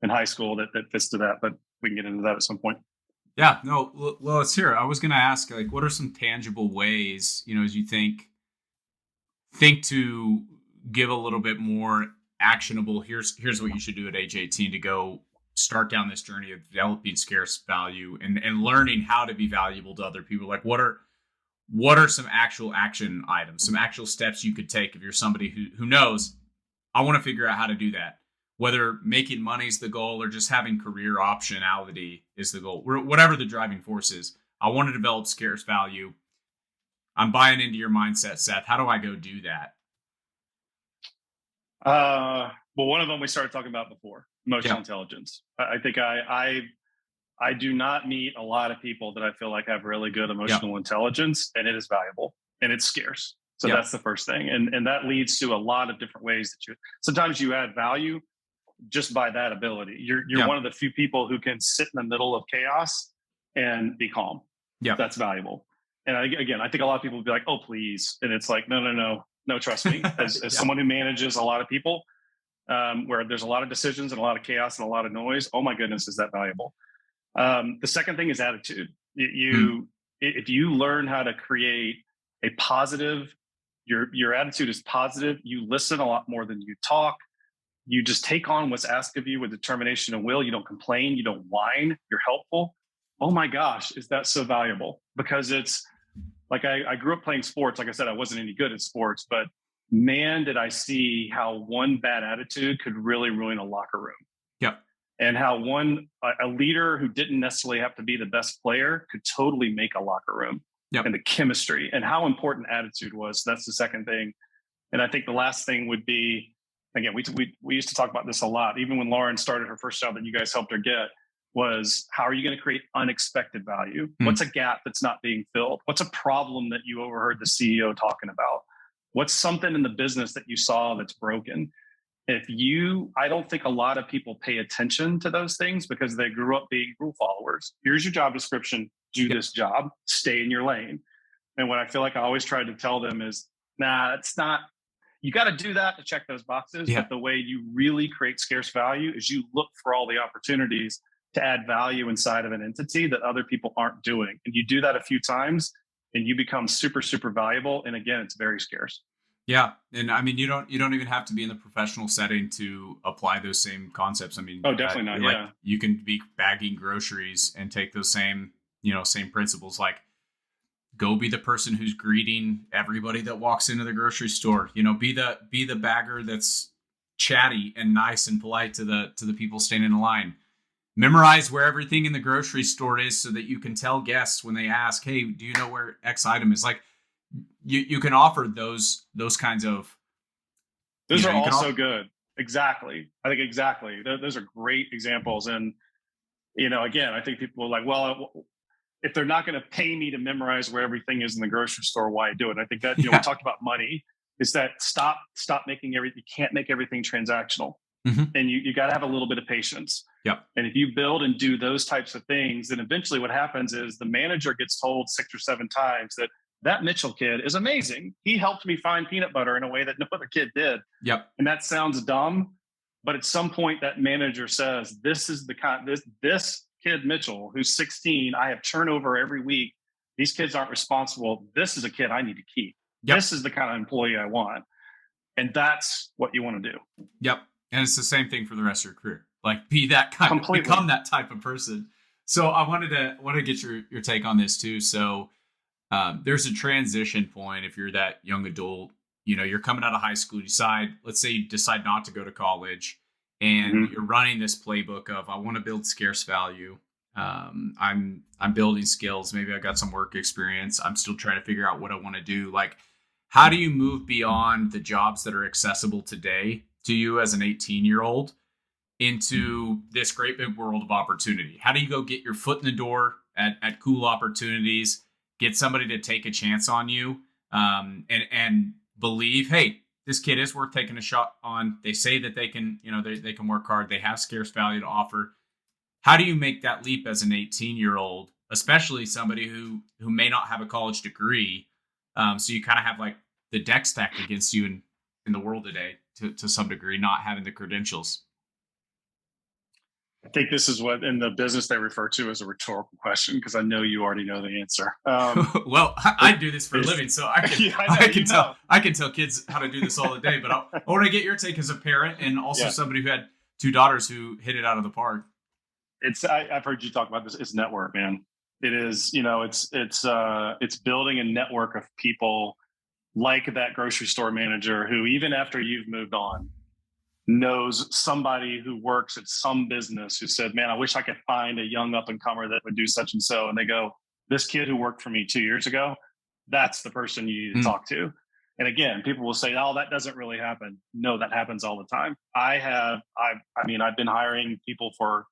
[SPEAKER 2] in high school that fits to that, but we can get into that at some point.
[SPEAKER 1] Yeah, no, well, let's hear it. I was going to ask, like, what are some tangible ways, as you think to give a little bit more actionable, here's what you should do at age 18 to go start down this journey of developing scarce value and learning how to be valuable to other people. Like, what are some actual action items, some actual steps you could take if you're somebody who knows, I want to figure out how to do that, whether making money is the goal or just having career optionality is the goal, whatever the driving force is. I want to develop scarce value. I'm buying into your mindset, Seth. How do I go do that?
[SPEAKER 2] Well, one of them we started talking about before, emotional intelligence. I think I do not meet a lot of people that I feel like have really good emotional intelligence, and it is valuable and it's scarce. So that's the first thing. And that leads to a lot of different ways that sometimes you add value just by that ability. You're one of the few people who can sit in the middle of chaos and be calm. Yeah. That's valuable. And I think a lot of people would be like, oh, please. And it's like, no, trust me. As someone who manages a lot of people, where there's a lot of decisions and a lot of chaos and a lot of noise, oh my goodness, is that valuable? The second thing is attitude. If you learn how to create a positive Your attitude is positive. You listen a lot more than you talk. You just take on what's asked of you with determination and will. You don't complain. You don't whine. You're helpful. Oh my gosh, is that so valuable? Because it's like I grew up playing sports. Like I said, I wasn't any good at sports, but man, did I see how one bad attitude could really ruin a locker room.
[SPEAKER 1] Yep.
[SPEAKER 2] And how a leader who didn't necessarily have to be the best player could totally make a locker room. Yep. And the chemistry and how important attitude was. That's the second thing. And I think the last thing would be, again, we used to talk about this a lot, even when Lauren started her first job that you guys helped her get, was how are you going to create unexpected value? What's a gap that's not being filled? What's a problem that you overheard the CEO talking about? What's something in the business that you saw that's broken? I don't think a lot of people pay attention to those things because they grew up being rule followers. Here's your job description, do this job, stay in your lane. And what I feel like I always tried to tell them is, nah, it's not, you got to do that to check those boxes. Yeah. But the way you really create scarce value is you look for all the opportunities to add value inside of an entity that other people aren't doing. And you do that a few times and you become super, super valuable. And again, it's very scarce.
[SPEAKER 1] Yeah. And I mean, you don't even have to be in the professional setting to apply those same concepts. I mean,
[SPEAKER 2] definitely not. Yeah.
[SPEAKER 1] Like, you can be bagging groceries and take those same principles, like go be the person who's greeting everybody that walks into the grocery store, be the bagger that's chatty and nice and polite to the people standing in line. Memorize where everything in the grocery store is so that you can tell guests when they ask, hey, do you know where X item is? Like, you can offer those kinds of.
[SPEAKER 2] Those are also good. Exactly. I think exactly. Those are great examples. And, again, I think people are like, well, if they're not going to pay me to memorize where everything is in the grocery store, why do it? I think that, we talked about money, is that stop making you can't make everything transactional. Mm-hmm. And you got to have a little bit of patience.
[SPEAKER 1] Yep.
[SPEAKER 2] And if you build and do those types of things, then eventually what happens is the manager gets told 6 or 7 times that Mitchell kid is amazing. He helped me find peanut butter in a way that no other kid did.
[SPEAKER 1] Yep.
[SPEAKER 2] And that sounds dumb, but at some point that manager says, this is the kind, this kid Mitchell, who's 16, I have turnover every week. These kids aren't responsible. This is a kid I need to keep. Yep. This is the kind of employee I want. And that's what you want to do.
[SPEAKER 1] Yep. And it's the same thing for the rest of your career. Like, be that kind
[SPEAKER 2] Completely.
[SPEAKER 1] Become that type of person. So I wanted to get your take on this too. So there's a transition point. If you're that young adult, you're coming out of high school, let's say you decide not to go to college, and mm-hmm. you're running this playbook of, I want to build scarce value. I'm building skills. Maybe I got some work experience. I'm still trying to figure out what I want to do. Like, how do you move beyond the jobs that are accessible today to you as an 18-year-old into this great big world of opportunity? How do you go get your foot in the door at cool opportunities, get somebody to take a chance on you, and believe, hey, this kid is worth taking a shot on. They say that they can, they can work hard. They have scarce value to offer. How do you make that leap as an 18-year-old, especially somebody who may not have a college degree? So you kind of have like the deck stacked against you in the world today to some degree, not having the credentials.
[SPEAKER 2] I think this is what in the business they refer to as a rhetorical question, because I know you already know the answer.
[SPEAKER 1] Well, I do this for a living, so I can tell kids how to do this all the day. But I want to get your take as a parent and also somebody who had 2 daughters who hit it out of the park.
[SPEAKER 2] I've heard you talk about this. It's network, man. It is, it's building a network of people like that grocery store manager who, even after you've moved on, knows somebody who works at some business who said, man, I wish I could find a young up and comer that would do such and so. And they go, this kid who worked for me 2 years ago, that's the person you need to talk to. And again, people will say, oh, that doesn't really happen. No, that happens all the time. I've been hiring people for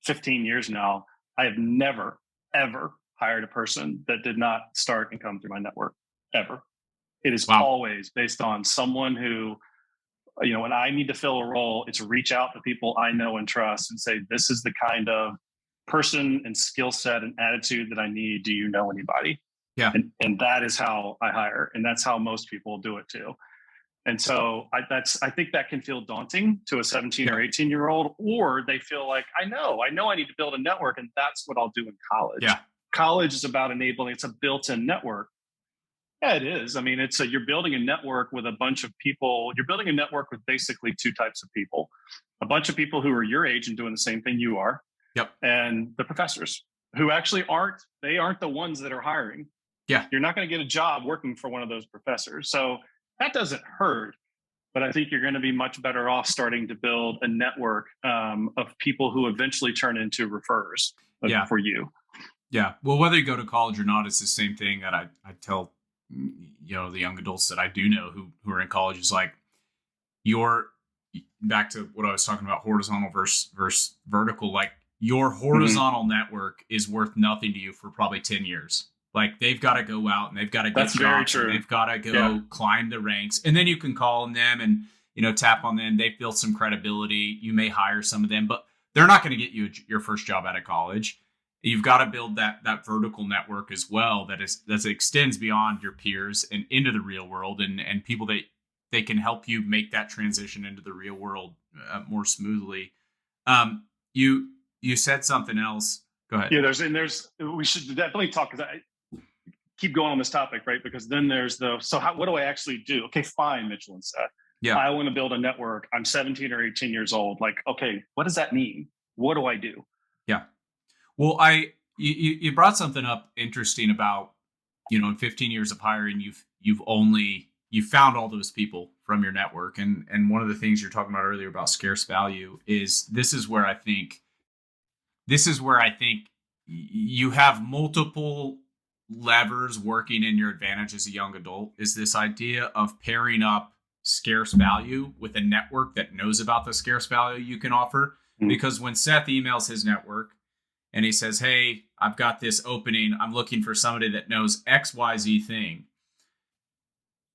[SPEAKER 2] 15 years now. I have never, ever hired a person that did not start and come through my network, ever. It is always based on someone who, when I need to fill a role, it's reach out to people I know and trust and say, this is the kind of person and skill set and attitude that I need. Do you know anybody?
[SPEAKER 1] Yeah.
[SPEAKER 2] And that is how I hire. And that's how most people do it too. And so I think that can feel daunting to a 17 or 18-year-old, or they feel like, I know I need to build a network, and that's what I'll do in college.
[SPEAKER 1] Yeah.
[SPEAKER 2] College is about enabling. It's a built-in network. Yeah, it is. I mean, you're building a network with a bunch of people. You're building a network with basically two types of people: a bunch of people who are your age and doing the same thing you are,
[SPEAKER 1] Yep.
[SPEAKER 2] and the professors who actually aren't. They aren't the ones that are hiring.
[SPEAKER 1] Yeah.
[SPEAKER 2] You're not going to get a job working for one of those professors, so that doesn't hurt. But I think you're going to be much better off starting to build a network of people who eventually turn into referrers for you.
[SPEAKER 1] Yeah. Well, whether you go to college or not, it's the same thing that I tell, the young adults that I do know who are in college is like, you're back to what I was talking about, horizontal versus vertical. Like your horizontal network is worth nothing to you for probably 10 years. Like they've got to go out and they've got to get jobs and they've got to go climb the ranks. And then you can call on them and, tap on them. They've built some credibility. You may hire some of them, but they're not going to get you your first job out of college. You've got to build that vertical network as well that extends beyond your peers and into the real world and people that they can help you make that transition into the real world more smoothly. You said something else. Go ahead.
[SPEAKER 2] Yeah, we should definitely talk, because I keep going on this topic, right? Because then there's what do I actually do? Okay, fine, Mitchell and Seth.
[SPEAKER 1] Yeah.
[SPEAKER 2] I want to build a network. I'm 17 or 18 years old. Like, okay, what does that mean? What do I do?
[SPEAKER 1] Yeah. Well, you brought something up interesting about, in 15 years of hiring, you've found all those people from your network. And one of the things you're talking about earlier about scarce value is this is where I think you have multiple levers working in your advantage as a young adult, is this idea of pairing up scarce value with a network that knows about the scarce value you can offer. Mm-hmm. Because when Seth emails his network and he says, hey, I've got this opening, I'm looking for somebody that knows XYZ thing.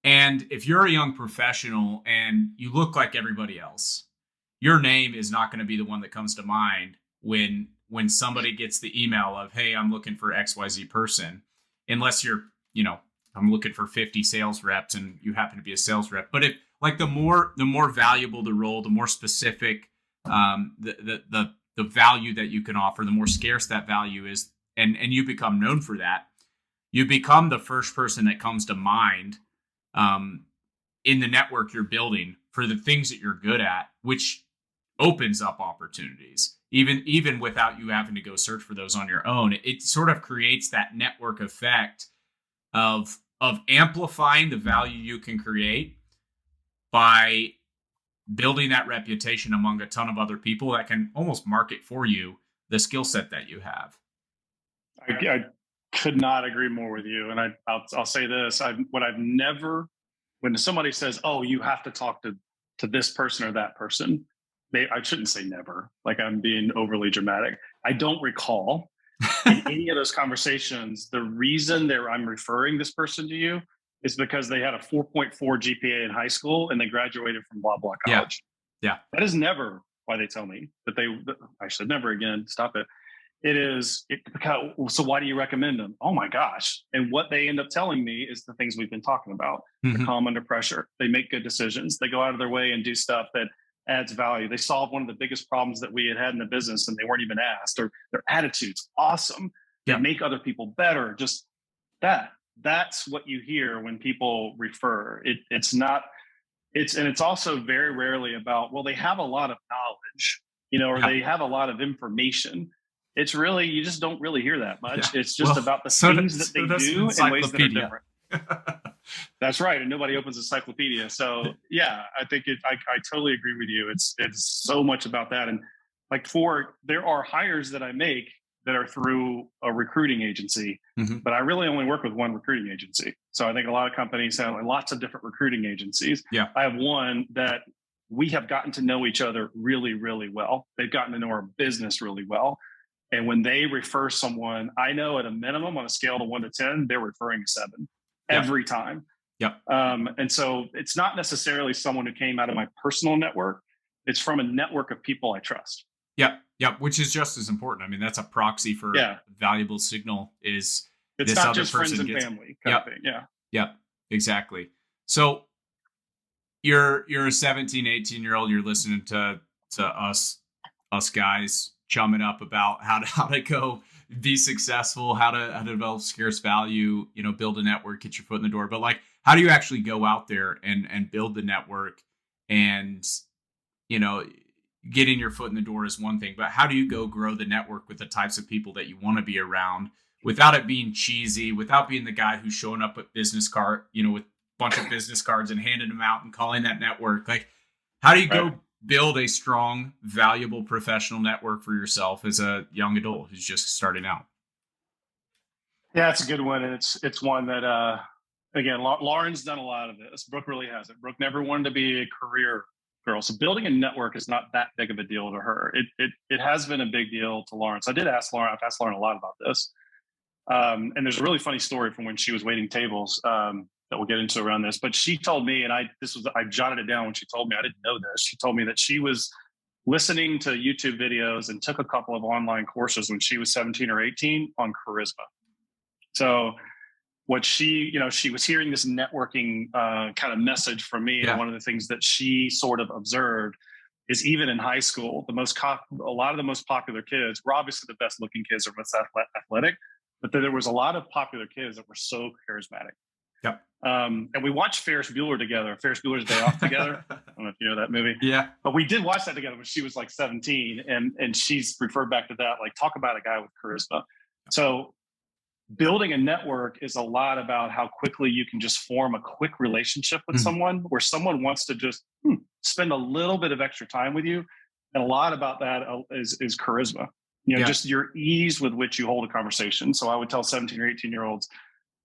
[SPEAKER 1] And if you're a young professional and you look like everybody else, your name is not going to be the one that comes to mind when somebody gets the email of, hey, I'm looking for XYZ person, unless you're, I'm looking for 50 sales reps and you happen to be a sales rep. But if like the more valuable the role, the more specific the value that you can offer, the more scarce that value is, and you become known for that, you become the first person that comes to mind in the network you're building for the things that you're good at, which opens up opportunities. Even without you having to go search for those on your own, it sort of creates that network effect of amplifying the value you can create by building that reputation among a ton of other people that can almost market for you the skill set that you have.
[SPEAKER 2] I could not agree more with you. And I'll say this: when somebody says, "Oh, you have to talk to this person or that person," I shouldn't say never, like I'm being overly dramatic. I don't recall in any of those conversations the reason I'm referring this person to you is because they had a 4.4 GPA in high school and they graduated from blah blah college.
[SPEAKER 1] Yeah.
[SPEAKER 2] That is never why they tell me that I said never again. Stop it. So why do you recommend them? Oh my gosh. And what they end up telling me is the things we've been talking about. Mm-hmm. They're calm under pressure. They make good decisions. They go out of their way and do stuff that adds value. They solve one of the biggest problems that we had in the business and they weren't even asked, or their attitude's awesome. They make other people better. Just that's what you hear when people refer. It's also very rarely about, well, they have a lot of knowledge, or they have a lot of information. It's really, you just don't really hear that much. Yeah. It's just about the things that they do in ways that are different. That's right. And nobody opens an encyclopedia. So yeah, I think I totally agree with you. It's so much about that. And like there are hires that I make that are through a recruiting agency, mm-hmm. but I really only work with one recruiting agency. So I think a lot of companies have lots of different recruiting agencies.
[SPEAKER 1] Yeah.
[SPEAKER 2] I have one that we have gotten to know each other really, really well. They've gotten to know our business really well. And when they refer someone, I know at a minimum on a scale of 1 to 10, they're referring a 7 every time.
[SPEAKER 1] Yeah.
[SPEAKER 2] And so it's not necessarily someone who came out of my personal network. It's from a network of people I trust.
[SPEAKER 1] Yeah. Yeah. Which is just as important. I mean, that's a proxy for valuable signal is
[SPEAKER 2] it's
[SPEAKER 1] this
[SPEAKER 2] not
[SPEAKER 1] other
[SPEAKER 2] just
[SPEAKER 1] person
[SPEAKER 2] friends and family kind of thing. Yeah.
[SPEAKER 1] Yeah, exactly. So you're a 17, 18-year-old, you're listening to us guys chumming up about how to go be successful, how to develop scarce value, build a network, get your foot in the door. But like, how do you actually go out there and build the network? And, getting your foot in the door is one thing, but how do you go grow the network with the types of people that you want to be around without it being cheesy, without being the guy who's showing up with business card, with a bunch of business cards and handing them out and calling that network? Like, how do you go build a strong, valuable professional network for yourself as a young adult who's just starting out?
[SPEAKER 2] Yeah, it's a good one. And it's one that, again, Lauren's done a lot of this. Brooke really hasn't. Brooke never wanted to be a career girl. So building a network is not that big of a deal to her. It has been a big deal to Lauren. So I did ask Lauren. I've asked Lauren a lot about this. And there's a really funny story from when she was waiting tables that we'll get into around this. But she told me, and I jotted it down when she told me. I didn't know this. She told me that she was listening to YouTube videos and took a couple of online courses when she was 17 or 18 on charisma. So what she was hearing this networking kind of message from me. Yeah. And one of the things that she sort of observed is even in high school, a lot of the most popular kids were obviously the best looking kids or most athletic, but there was a lot of popular kids that were so charismatic.
[SPEAKER 1] Yep.
[SPEAKER 2] And we watched Ferris Bueller together, Ferris Bueller's Day Off together. I don't know if you know that movie.
[SPEAKER 1] Yeah.
[SPEAKER 2] But we did watch that together when she was like 17. And she's referred back to that, like, talk about a guy with charisma. So building a network is a lot about how quickly you can just form a quick relationship with someone, where someone wants to just spend a little bit of extra time with you. And a lot about that is charisma, just your ease with which you hold a conversation. So I would tell 17 or 18-year-olds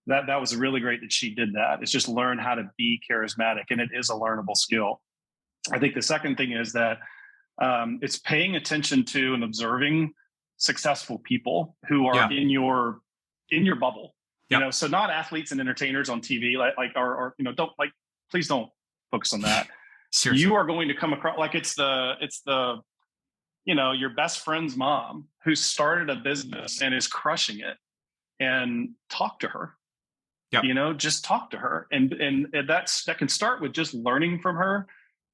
[SPEAKER 2] that was really great that she did that. It's just learn how to be charismatic, and it is a learnable skill. I think the second thing is that it's paying attention to and observing successful people who are in your bubble, so not athletes and entertainers on TV, please don't focus on that. Seriously. You are going to come across like it's the your best friend's mom who started a business and is crushing it, and talk to her. Just talk to her, and that can start with just learning from her,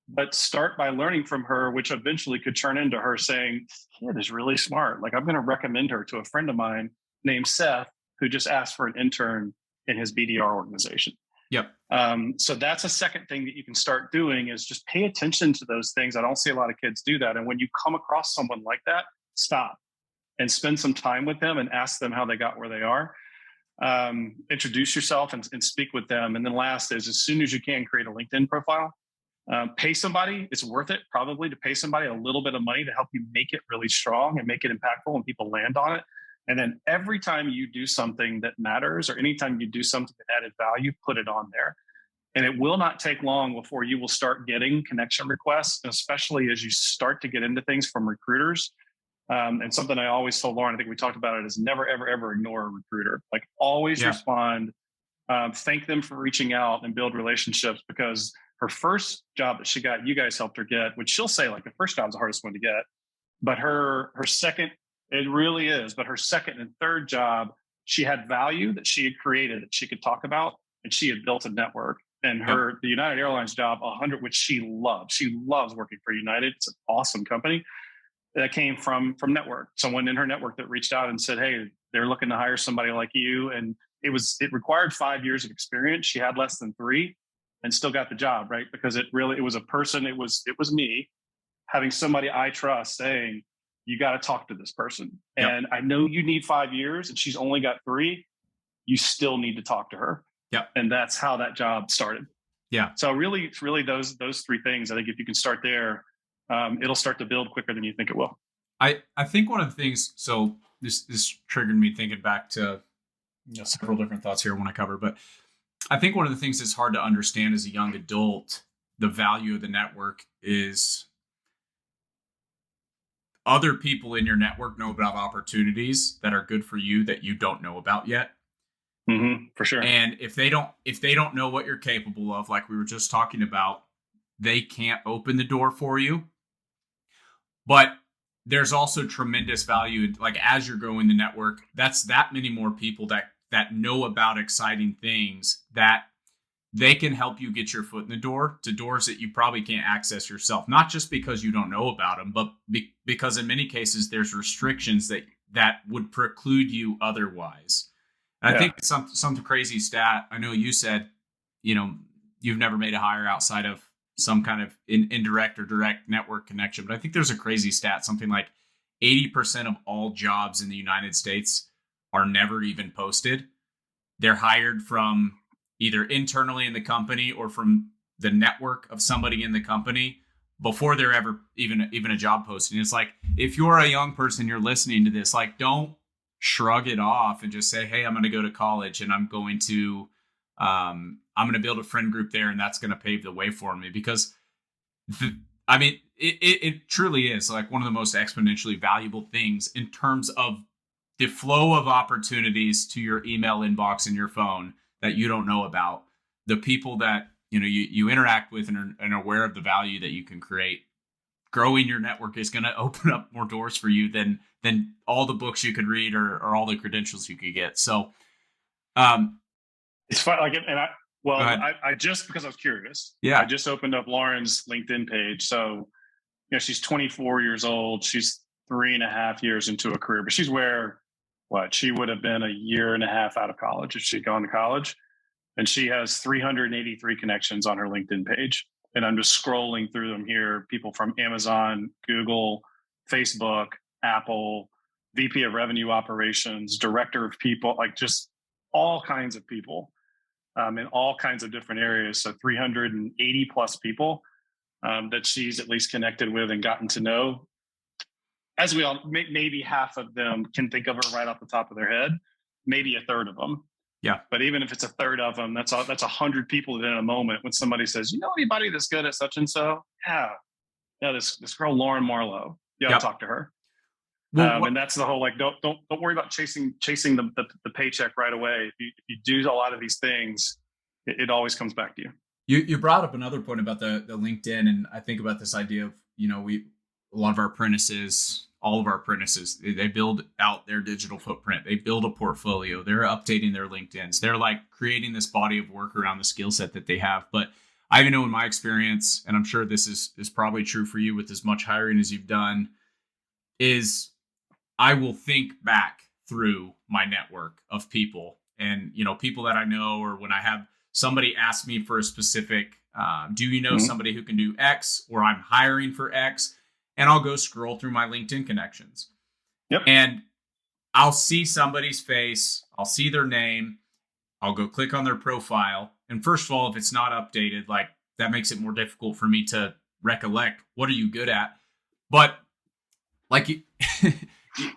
[SPEAKER 2] but start by learning from her, which eventually could turn into her saying, "Kid is really smart. Like, I'm going to recommend her to a friend of mine named Seth, who just asked for an intern in his BDR organization."
[SPEAKER 1] Yep.
[SPEAKER 2] So that's a second thing that you can start doing, is just pay attention to those things. I don't see a lot of kids do that. And when you come across someone like that, stop and spend some time with them and ask them how they got where they are. Introduce yourself and speak with them. And then last is, as soon as you can, create a LinkedIn profile. Pay somebody. It's worth it probably to pay somebody a little bit of money to help you make it really strong and make it impactful, and people land on it. And then every time you do something that matters, or anytime you do something that added value, put it on there. And it will not take long before you will start getting connection requests, especially as you start to get into things from recruiters. And something I always told Lauren, I think we talked about it, is never, ever, ever ignore a recruiter. Like, always respond, thank them for reaching out, and build relationships, because her first job that she got, you guys helped her get, which she'll say, like, the first job is the hardest one to get. But her second, it really is. But her second and third job, she had value that she had created that she could talk about, and she had built a network. And the United Airlines job, 100, which she loved. She loves working for United. It's an awesome company. That came from network. Someone in her network that reached out and said, "Hey, they're looking to hire somebody like you." And it required 5 years of experience. She had less than 3, and still got the job, right? Because it was a person. It was me having somebody I trust saying, "You got to talk to this person." Yep. And I know you need 5 years, and she's only got 3. You still need to talk to her.
[SPEAKER 1] Yeah.
[SPEAKER 2] And that's how that job started.
[SPEAKER 1] Yeah.
[SPEAKER 2] So really, it's really those 3 things. I think if you can start there, it'll start to build quicker than you think it will.
[SPEAKER 1] I think one of the things, so this triggered me thinking back to several different thoughts here I want to cover, but I think one of the things that's hard to understand as a young adult, the value of the network, is other people in your network know about opportunities that are good for you that you don't know about yet.
[SPEAKER 2] Mm-hmm, for sure.
[SPEAKER 1] And if they don't know what you're capable of, like we were just talking about, they can't open the door for you. But there's also tremendous value, like, as you're growing the network, that's that many more people that know about exciting things that they can help you get your foot in the door to doors that you probably can't access yourself. Not just because you don't know about them, but because in many cases there's restrictions that would preclude you otherwise. And I think some crazy stat. I know you said, you've never made a hire outside of some kind of indirect or direct network connection. But I think there's a crazy stat, something like 80% of all jobs in the United States are never even posted. They're hired from either internally in the company or from the network of somebody in the company before they're ever even a job posting. It's like, if you're a young person, you're listening to this, like, don't shrug it off and just say, hey, I'm going to go to college and I'm going to build a friend group there, and that's going to pave the way for me. Because it truly is like one of the most exponentially valuable things in terms of the flow of opportunities to your email inbox and your phone that you don't know about. The people that you interact with and are aware of the value that you can create. Growing your network is going to open up more doors for you than all the books you could read or all the credentials you could get. So,
[SPEAKER 2] it's fun. I just, because I was curious.
[SPEAKER 1] Yeah.
[SPEAKER 2] I just opened up Lauren's LinkedIn page. So, she's 24 years old. She's 3.5 years into a career, but she's she would have been a year and a half out of college if she'd gone to college. And she has 383 connections on her LinkedIn page. And I'm just scrolling through them here. People from Amazon, Google, Facebook, Apple, VP of Revenue Operations, Director of People, like just all kinds of people in all kinds of different areas. So 380 plus people that she's at least connected with and gotten to know. As we all, maybe half of them can think of her right off the top of their head, maybe a third of them.
[SPEAKER 1] Yeah.
[SPEAKER 2] But even if it's a third of them, that's 100 people that in a moment when somebody says, anybody that's good at such and so? Yeah, this girl, Lauren Marlowe. You got to talk to her. Well, and that's the whole, don't worry about chasing the paycheck right away. If you do a lot of these things, it always comes back to you.
[SPEAKER 1] You brought up another point about the LinkedIn, and I think about this idea of, a lot of our apprentices, all of our apprentices, they build out their digital footprint. They build a portfolio. They're updating their LinkedIns. They're like creating this body of work around the skill set that they have. But I even know in my experience, and I'm sure this is probably true for you with as much hiring as you've done, is I will think back through my network of people and, people that I know, or when I have somebody ask me for a specific, do you know somebody who can do X, or I'm hiring for X, and I'll go scroll through my LinkedIn connections.
[SPEAKER 2] Yep.
[SPEAKER 1] And I'll see somebody's face. I'll see their name. I'll go click on their profile. And first of all, if it's not updated, like, that makes it more difficult for me to recollect what are you good at. But like,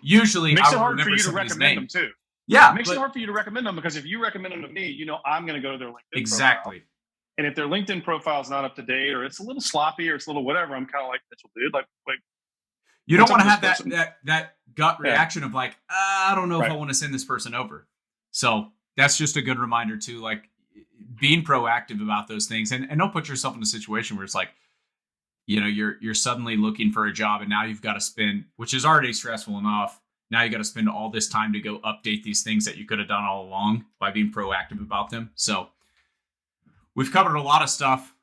[SPEAKER 1] usually
[SPEAKER 2] it makes
[SPEAKER 1] I
[SPEAKER 2] it
[SPEAKER 1] will
[SPEAKER 2] hard for
[SPEAKER 1] remember
[SPEAKER 2] you to
[SPEAKER 1] somebody's
[SPEAKER 2] recommend
[SPEAKER 1] name.
[SPEAKER 2] them too.
[SPEAKER 1] Yeah.
[SPEAKER 2] It makes it hard for you to recommend them, because if you recommend them to me, I'm going to go to their LinkedIn
[SPEAKER 1] Exactly.
[SPEAKER 2] profile. And if their LinkedIn profile is not up to date, or it's a little sloppy, or it's a little whatever, I'm kind of like, Mitchell, dude, like
[SPEAKER 1] you don't want to have that gut reaction of like, I don't know if I want to send this person over. So that's just a good reminder too, like being proactive about those things, and don't put yourself in a situation where it's like, you're suddenly looking for a job, and now you've got to spend, which is already stressful enough. Now you got to spend all this time to go update these things that you could have done all along by being proactive about them. So we've covered a lot of stuff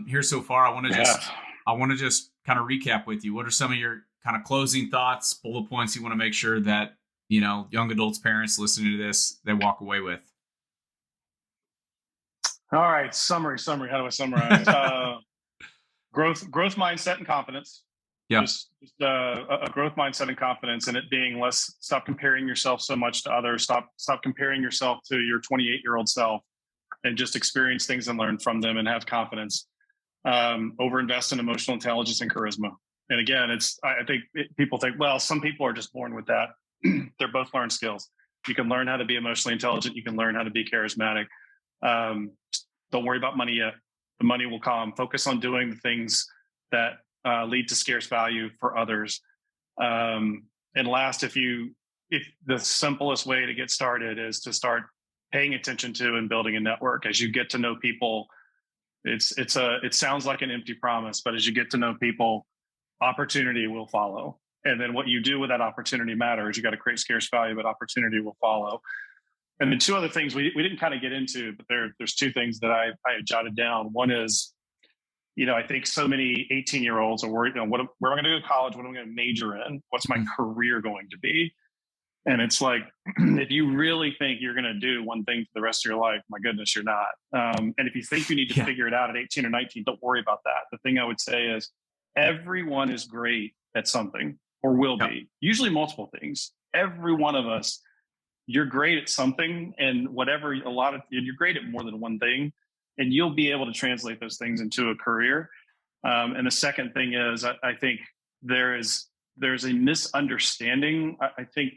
[SPEAKER 1] here so far. I want to just kind of recap with you. What are some of your kind of closing thoughts, bullet points you want to make sure that, young adults, parents listening to this, they walk away with?
[SPEAKER 2] All right. Summary. How do I summarize? Growth mindset and confidence.
[SPEAKER 1] Yeah.
[SPEAKER 2] Just a growth mindset and confidence, and it being less, stop comparing yourself so much to others. Stop comparing yourself to your 28-year-old self, and just experience things and learn from them and have confidence. Overinvest in emotional intelligence and charisma. And again, I think people think, well, some people are just born with that. They're both learned skills. You can learn how to be emotionally intelligent. You can learn how to be charismatic. Don't worry about money yet. The money will come. Focus on doing the things that lead to scarce value for others. And last, if the simplest way to get started is to start paying attention to and building a network. As you get to know people, it sounds like an empty promise, but as you get to know people, opportunity will follow. And then what you do with that opportunity matters. You got to create scarce value, but opportunity will follow. And then two other things we didn't kind of get into, but there's two things that I jotted down. One is, I think so many 18-year-olds are worried, where am I going to go to college? What am I going to major in? What's my career going to be? And it's like, if you really think you're going to do one thing for the rest of your life, my goodness, you're not. And if you think you need to figure it out at 18 or 19, don't worry about that. The thing I would say is everyone is great at something or will be, usually multiple things. Every one of us, you're great at something, and you're great at more than one thing, and you'll be able to translate those things into a career. And the second thing is, I think there's a misunderstanding. I think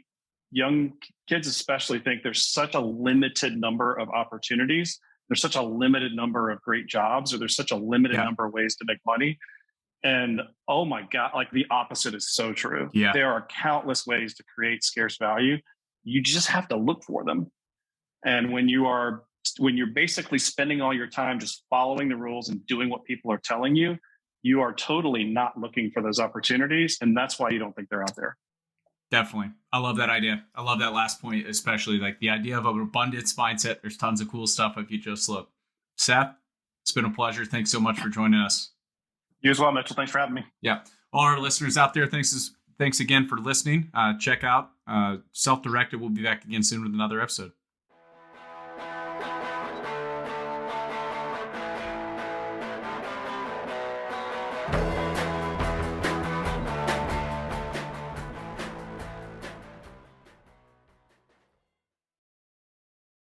[SPEAKER 2] young kids especially think there's such a limited number of opportunities. There's such a limited number of great jobs, or there's such a limited number of ways to make money. And oh my God, like the opposite is so true.
[SPEAKER 1] Yeah.
[SPEAKER 2] There are countless ways to create scarce value. You just have to look for them. And when you're basically spending all your time just following the rules and doing what people are telling you, you are totally not looking for those opportunities. And that's why you don't think they're out there.
[SPEAKER 1] Definitely. I love that idea. I love that last point, especially like the idea of an abundance mindset. There's tons of cool stuff if you just look. Seth, it's been a pleasure. Thanks so much for joining us.
[SPEAKER 2] You as well, Mitchell. Thanks for having me.
[SPEAKER 1] Yeah. All our listeners out there, thanks again for listening. Check out Self-Directed. We'll be back again soon with another episode.